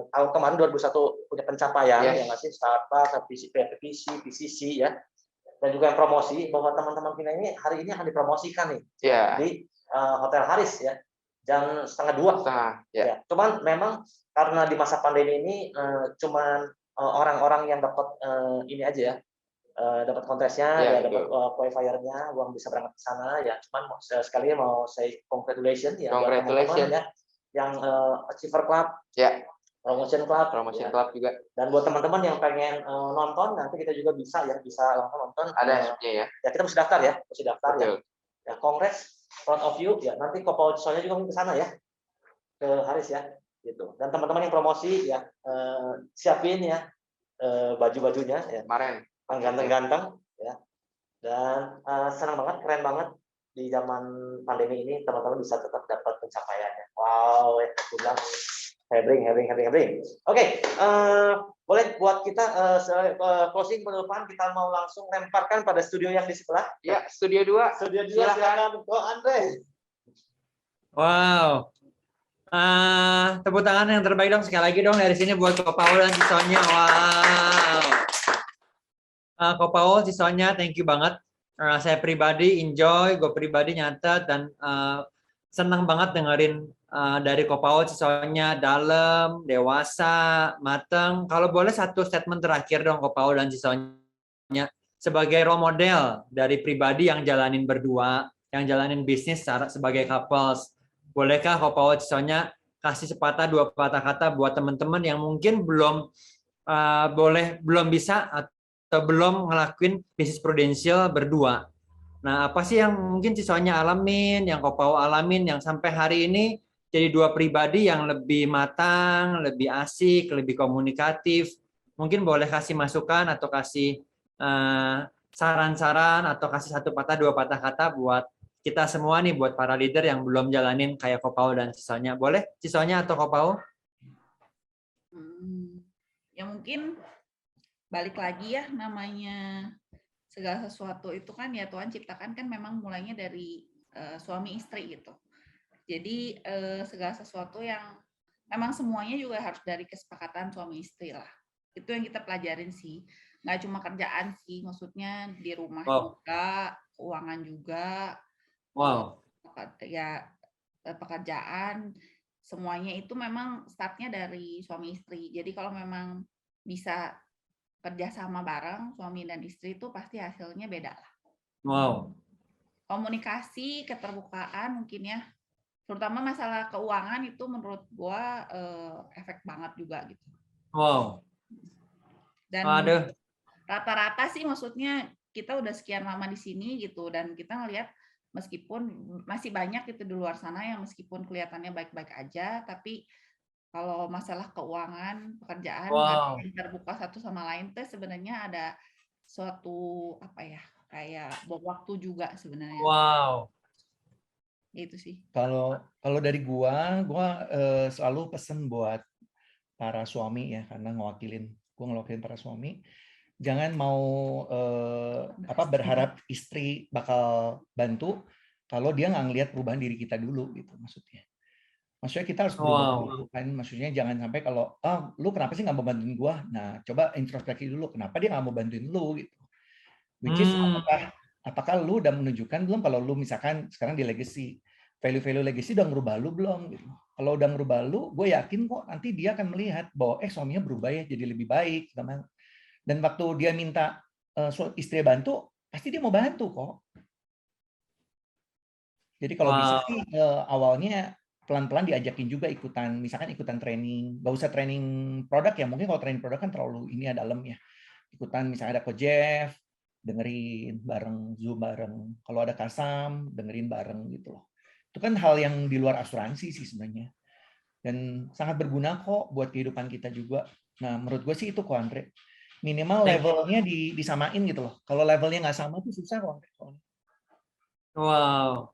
tahun kemarin 2021 punya pencapaian yang ngasih startup, PCC ya, dan juga yang promosi bahwa teman-teman kita ini hari ini akan dipromosikan nih di Hotel Haris ya jam 1:30. Ya. Cuman memang karena di masa pandemi ini cuman orang-orang yang dapat ini aja ya, dapat kontesnya, ya dapat qualifiernya, uang bisa berangkat ke sana ya. Cuman sekali mau say congratulations ya buat teman-teman ya yang Achiever Club, Promotion Club juga. Dan buat teman-teman yang pengen nonton nanti kita juga bisa langsung nonton. Ada ya. Ya kita mesti daftar ya, ya. Ya congrats front of you ya. Nanti Kopal Cisonya juga ke sana ya. Ke Haris ya gitu. Dan teman-teman yang promosi ya siapin ya baju-bajunya ya. Kemarin ganteng-ganteng ya. Dan senang banget, keren banget di zaman pandemi ini teman-teman bisa tetap dapat pencapaiannya. Wow, ya bilang hebring. Oke, boleh buat kita closing penutupan, kita mau langsung lemparkan pada studio yang di sebelah. Ya, studio 2. Silakan Ko Andre. Wow. Tepuk tangan yang terbaik dong sekali lagi dong dari sini buat Ko Paul dan Cisonya. Wow. Ko Paul, Cisonya, thank you banget. Saya pribadi enjoy, gue pribadi nyatet dan senang banget dengerin dari Ko Paul, Cisonya, dalam, dewasa, mateng. Kalau boleh satu statement terakhir dong Ko Paul dan Cisonya sebagai role model dari pribadi yang jalanin berdua, yang jalanin bisnis sebagai couples. Bolehkah Ko Paul, Cisonya kasih sepatah dua patah kata buat teman-teman yang mungkin belum bisa atau belum ngelakuin bisnis prudensial berdua. Nah, apa sih yang mungkin Cisonya alamin, yang Ko Paul alamin, yang sampai hari ini jadi dua pribadi yang lebih matang, lebih asik, lebih komunikatif. Mungkin boleh kasih masukan atau kasih saran-saran atau kasih satu patah dua patah kata buat kita semua nih, buat para leader yang belum jalanin kayak Ko Paul dan Cisonya. Boleh Cisonya atau Ko Paul? Ya mungkin balik lagi ya, namanya segala sesuatu itu kan ya Tuhan ciptakan kan memang mulainya dari suami istri gitu. Jadi segala sesuatu yang memang semuanya juga harus dari kesepakatan suami istri lah. Itu yang kita pelajarin sih. Nggak cuma kerjaan sih, maksudnya di rumah juga, keuangan juga. Wow. Ya pekerjaan, semuanya itu memang startnya dari suami istri. Jadi kalau memang bisa kerjasama bareng suami dan istri itu pasti hasilnya beda lah. Wow. Komunikasi, keterbukaan mungkin ya, terutama masalah keuangan itu menurut gua efek banget juga gitu. Wow. Dan rata-rata sih maksudnya kita udah sekian lama di sini gitu dan kita ngelihat meskipun masih banyak itu di luar sana yang meskipun kelihatannya baik-baik aja, tapi kalau masalah keuangan, pekerjaan, terbuka satu sama lain tuh sebenarnya ada suatu apa ya, kayak bom waktu juga sebenarnya. Wow. Itu sih. Kalau dari gua selalu pesen buat para suami ya, karena gua ngewakilin para suami, jangan mau berharap istri bakal bantu kalau dia nggak ngelihat perubahan diri kita dulu gitu maksudnya. Maksudnya kita harus berubah dulu kan. Maksudnya jangan sampai kalau lu kenapa sih nggak mau bantuin gua? Nah, coba introspeksi dulu kenapa dia nggak mau bantuin lu gitu. Which is apakah lu udah menunjukkan belum kalau lu misalkan sekarang di legacy value-value legacy udah ngerubah lu belum gitu. Kalau udah ngerubah lu, gue yakin kok nanti dia akan melihat bahwa suaminya berubah ya jadi lebih baik. Dan waktu dia minta istri bantu, pasti dia mau bantu kok. Jadi kalau bisa sih awalnya pelan-pelan diajakin juga ikutan, misalkan ikutan training. Gak usah training produk ya, mungkin kalau training produk kan terlalu ini ya dalam ya. Ikutan misalnya ada Coach Jeff, dengerin bareng, Zoom bareng. Kalau ada Kasam, dengerin bareng gitu loh. Itu kan hal yang di luar asuransi sih sebenarnya. Dan sangat berguna kok buat kehidupan kita juga. Nah, menurut gue sih itu kok, Andre. Minimal levelnya disamain gitu loh. Kalau levelnya nggak sama tuh susah kok, Andre. Wow.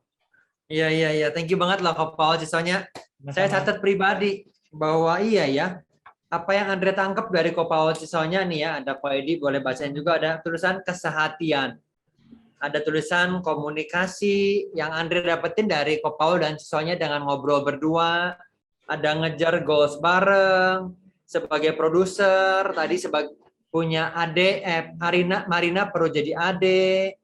Iya. Thank you banget loh Kak Paul. Soalnya saya catat pribadi bahwa iya ya. Apa yang Andre tangkap dari Kak Paul Cisonya nih ya, ada Pak Edi boleh bacain juga, ada tulisan kesehatian. Ada tulisan komunikasi yang Andre dapetin dari Kak Paul dan Cisonya dengan ngobrol berdua. Ada ngejar goals bareng sebagai produser, tadi sebagai punya adik, Marina perlu jadi adik.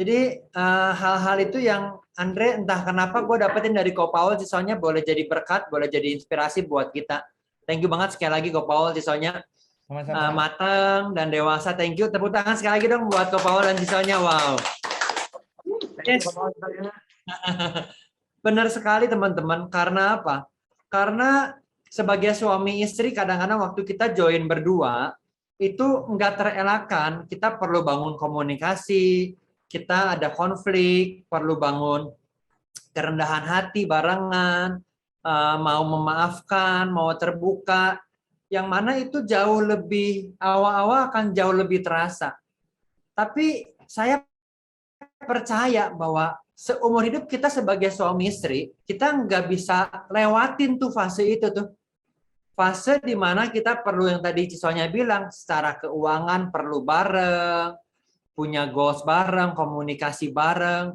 Jadi hal-hal itu yang Andre entah kenapa gue dapetin dari Ko Paul, Cisonya boleh jadi berkat, boleh jadi inspirasi buat kita. Thank you banget sekali lagi Ko Paul, Cisonya matang dan dewasa. Thank you. Tepuk tangan sekali lagi dong buat Ko Paul dan Cisonya. Wow. Yes. Benar sekali teman-teman. Karena apa? Karena sebagai suami istri kadang-kadang waktu kita join berdua itu nggak terelakkan. Kita perlu bangun komunikasi. Kita ada konflik, perlu bangun kerendahan hati barengan, mau memaafkan, mau terbuka, yang mana itu jauh lebih, awal-awal akan jauh lebih terasa. Tapi saya percaya bahwa seumur hidup kita sebagai suami istri, kita nggak bisa lewatin tuh fase itu tuh. Fase di mana kita perlu yang tadi Cisonya bilang, secara keuangan perlu bareng, punya goals bareng, komunikasi bareng.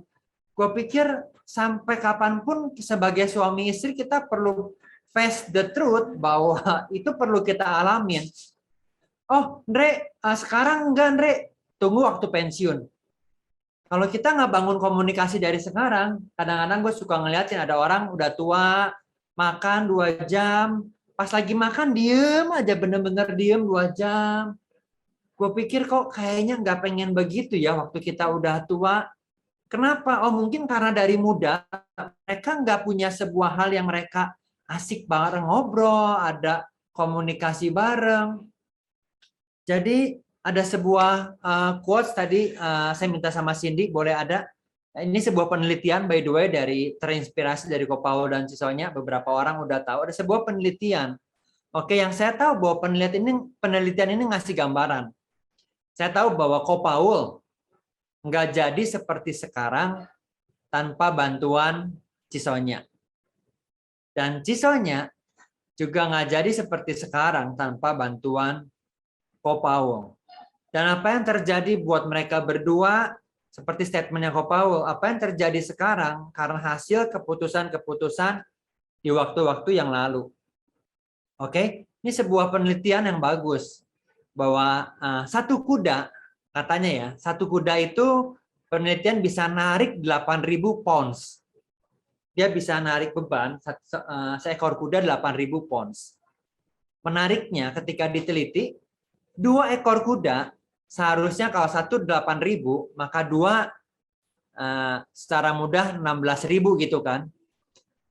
Gue pikir sampai kapanpun sebagai suami istri kita perlu face the truth bahwa itu perlu kita alamin. Oh, Andre, sekarang enggak, Andre. Tunggu waktu pensiun. Kalau kita nggak bangun komunikasi dari sekarang, kadang-kadang gue suka ngeliatin ada orang udah tua, makan 2 jam, pas lagi makan diem aja, bener-bener diem 2 jam. Gue pikir kok kayaknya nggak pengen begitu ya waktu kita udah tua. Kenapa? Oh mungkin karena dari muda mereka nggak punya sebuah hal yang mereka asik bareng ngobrol, ada komunikasi bareng. Jadi ada sebuah quotes tadi saya minta sama Cindy boleh ada. Ini sebuah penelitian by the way dari terinspirasi dari Ko Paul dan Cisonya. Beberapa orang udah tahu ada sebuah penelitian. Oke, yang saya tahu bahwa penelitian ini ngasih gambaran. Saya tahu bahwa Ko Paul nggak jadi seperti sekarang tanpa bantuan Cisonya. Dan Cisonya juga nggak jadi seperti sekarang tanpa bantuan Ko Paul. Dan apa yang terjadi buat mereka berdua, seperti statementnya Ko Paul, apa yang terjadi sekarang karena hasil keputusan-keputusan di waktu-waktu yang lalu. Oke, ini sebuah penelitian yang bagus. Bahwa satu kuda, katanya ya, satu kuda itu penelitian bisa narik 8.000 pounds. Dia bisa narik beban, seekor kuda 8.000 pounds. Menariknya ketika diteliti, 2 ekor kuda, seharusnya kalau satu 8.000, maka 2 secara mudah 16.000 gitu kan.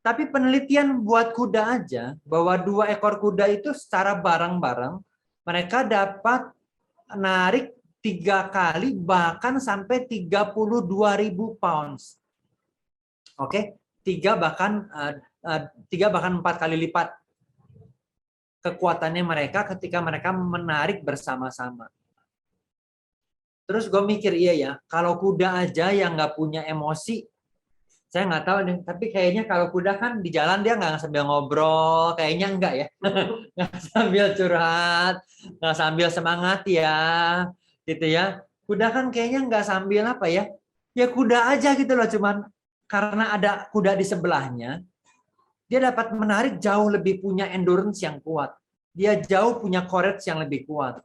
Tapi penelitian buat kuda aja, bahwa 2 ekor kuda itu secara bareng-bareng, mereka dapat narik 3 kali bahkan sampai 32.000 pounds. Oke, 3 bahkan 4 kali lipat kekuatannya mereka ketika mereka menarik bersama-sama. Terus gue mikir iya ya, kalau kuda aja yang nggak punya emosi, saya nggak tahu nih, tapi kayaknya kalau kuda kan di jalan dia nggak sambil ngobrol, kayaknya enggak ya, nggak sambil curhat, nggak sambil semangat ya, gitu ya. Kuda kan kayaknya nggak sambil apa ya, ya kuda aja gitu loh, cuman karena ada kuda di sebelahnya, dia dapat menarik jauh lebih punya endurance yang kuat, dia jauh punya courage yang lebih kuat.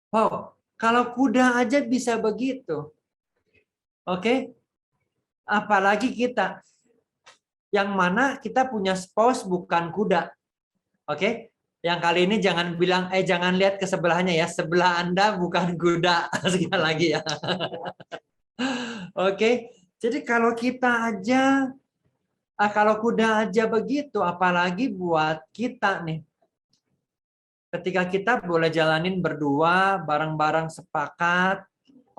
Wow, kalau kuda aja bisa begitu, oke? Apalagi kita. yang mana kita punya spouse bukan kuda. Oke? Yang kali ini jangan bilang, jangan lihat ke sebelahnya ya, sebelah Anda bukan kuda. Sekali lagi ya. Oke? Jadi kalau kita aja, kalau kuda aja begitu, apalagi buat kita nih. Ketika kita boleh jalanin berdua, bareng-bareng sepakat,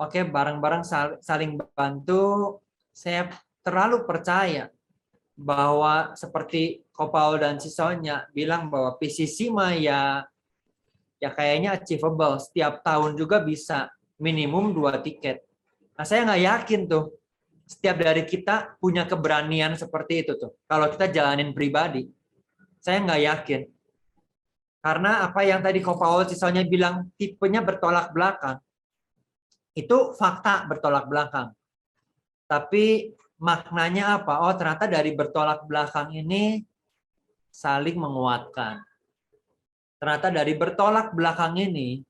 oke, bareng-bareng saling bantu, saya terlalu percaya bahwa seperti Ko Paul dan Cisonia bilang bahwa PCC mah ya kayaknya achievable, setiap tahun juga bisa minimum 2 tiket. Nah, saya nggak yakin tuh setiap dari kita punya keberanian seperti itu tuh. Kalau kita jalanin pribadi, saya nggak yakin. Karena apa yang tadi Ko Paul Cisonia bilang tipenya bertolak belakang. Itu fakta bertolak belakang. Tapi maknanya apa? Oh, ternyata dari bertolak belakang ini saling menguatkan. Ternyata dari bertolak belakang ini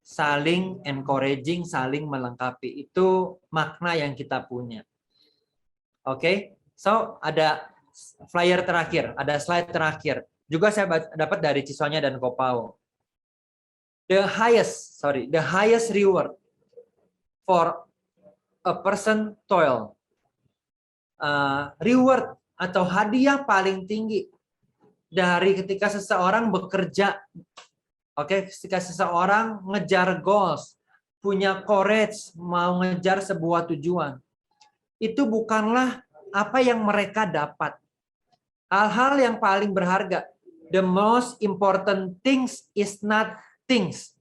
saling encouraging, saling melengkapi. Itu makna yang kita punya. Oke? So, ada flyer terakhir, ada slide terakhir. Juga saya dapat dari Cisonia dan Ko Paul. The highest reward for a person toil. Reward atau hadiah paling tinggi dari ketika seseorang bekerja. Oke, ketika seseorang ngejar goals, punya courage, mau ngejar sebuah tujuan. Itu bukanlah apa yang mereka dapat. Hal-hal yang paling berharga. The most important things is not things.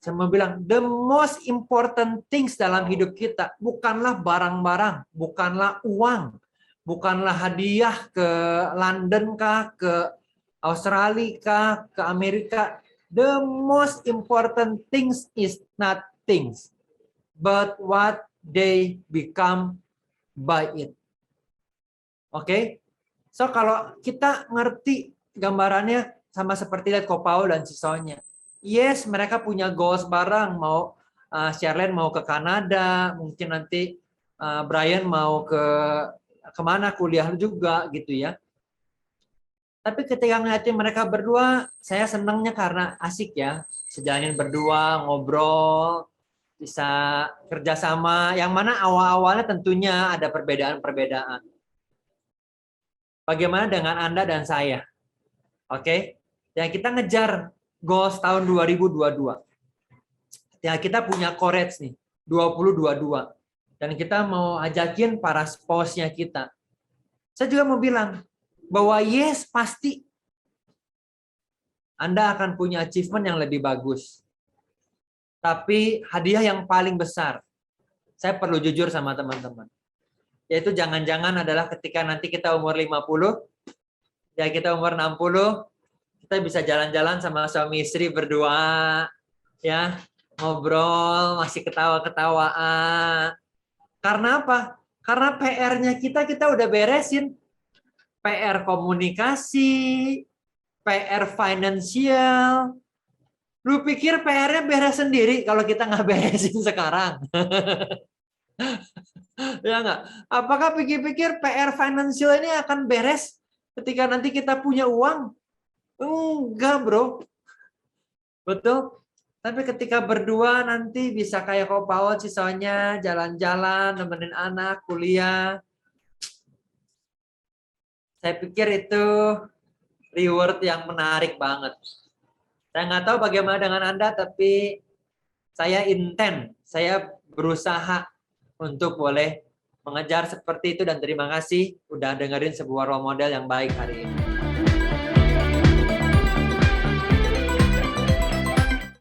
Saya mau bilang, the most important things dalam hidup kita bukanlah barang-barang, bukanlah uang, bukanlah hadiah ke London kah, ke Australia kah, ke Amerika. The most important things is not things, but what they become by it. Oke? So kalau kita ngerti gambarannya sama seperti lihat Ko Paul dan Cisonia. Yes, mereka punya goals bareng, mau Sherlyn mau ke Kanada, mungkin nanti Brian mau kemana kuliah juga gitu ya. Tapi ketika ngeliatin mereka berdua, saya senangnya karena asik ya, sejalanin berdua, ngobrol, bisa kerjasama, yang mana awal-awalnya tentunya ada perbedaan-perbedaan. Bagaimana dengan Anda dan saya? Oke, yang kita ngejar goals tahun 2022. Ya, kita punya courage nih, 2022. Dan kita mau ajakin para spouse-nya kita. Saya juga mau bilang bahwa yes, pasti Anda akan punya achievement yang lebih bagus. Tapi hadiah yang paling besar, saya perlu jujur sama teman-teman. Yaitu jangan-jangan adalah ketika nanti kita umur 50, ya kita umur 60, kita bisa jalan-jalan sama suami istri berdua, ya ngobrol, masih ketawa-ketawaan. Karena apa? Karena PR-nya kita udah beresin. PR komunikasi, PR finansial. Lu pikir PR-nya beres sendiri kalau kita nggak beresin sekarang? Ya nggak? Apakah pikir-pikir PR finansial ini akan beres ketika nanti kita punya uang? Enggak, bro. Betul? Tapi ketika berdua nanti bisa kayak Ko Paul, Cisonia, jalan-jalan, nemenin anak, kuliah. Saya pikir itu reward yang menarik banget. Saya nggak tahu bagaimana dengan Anda, tapi saya saya berusaha untuk boleh mengejar seperti itu, dan terima kasih udah dengerin sebuah role model yang baik hari ini.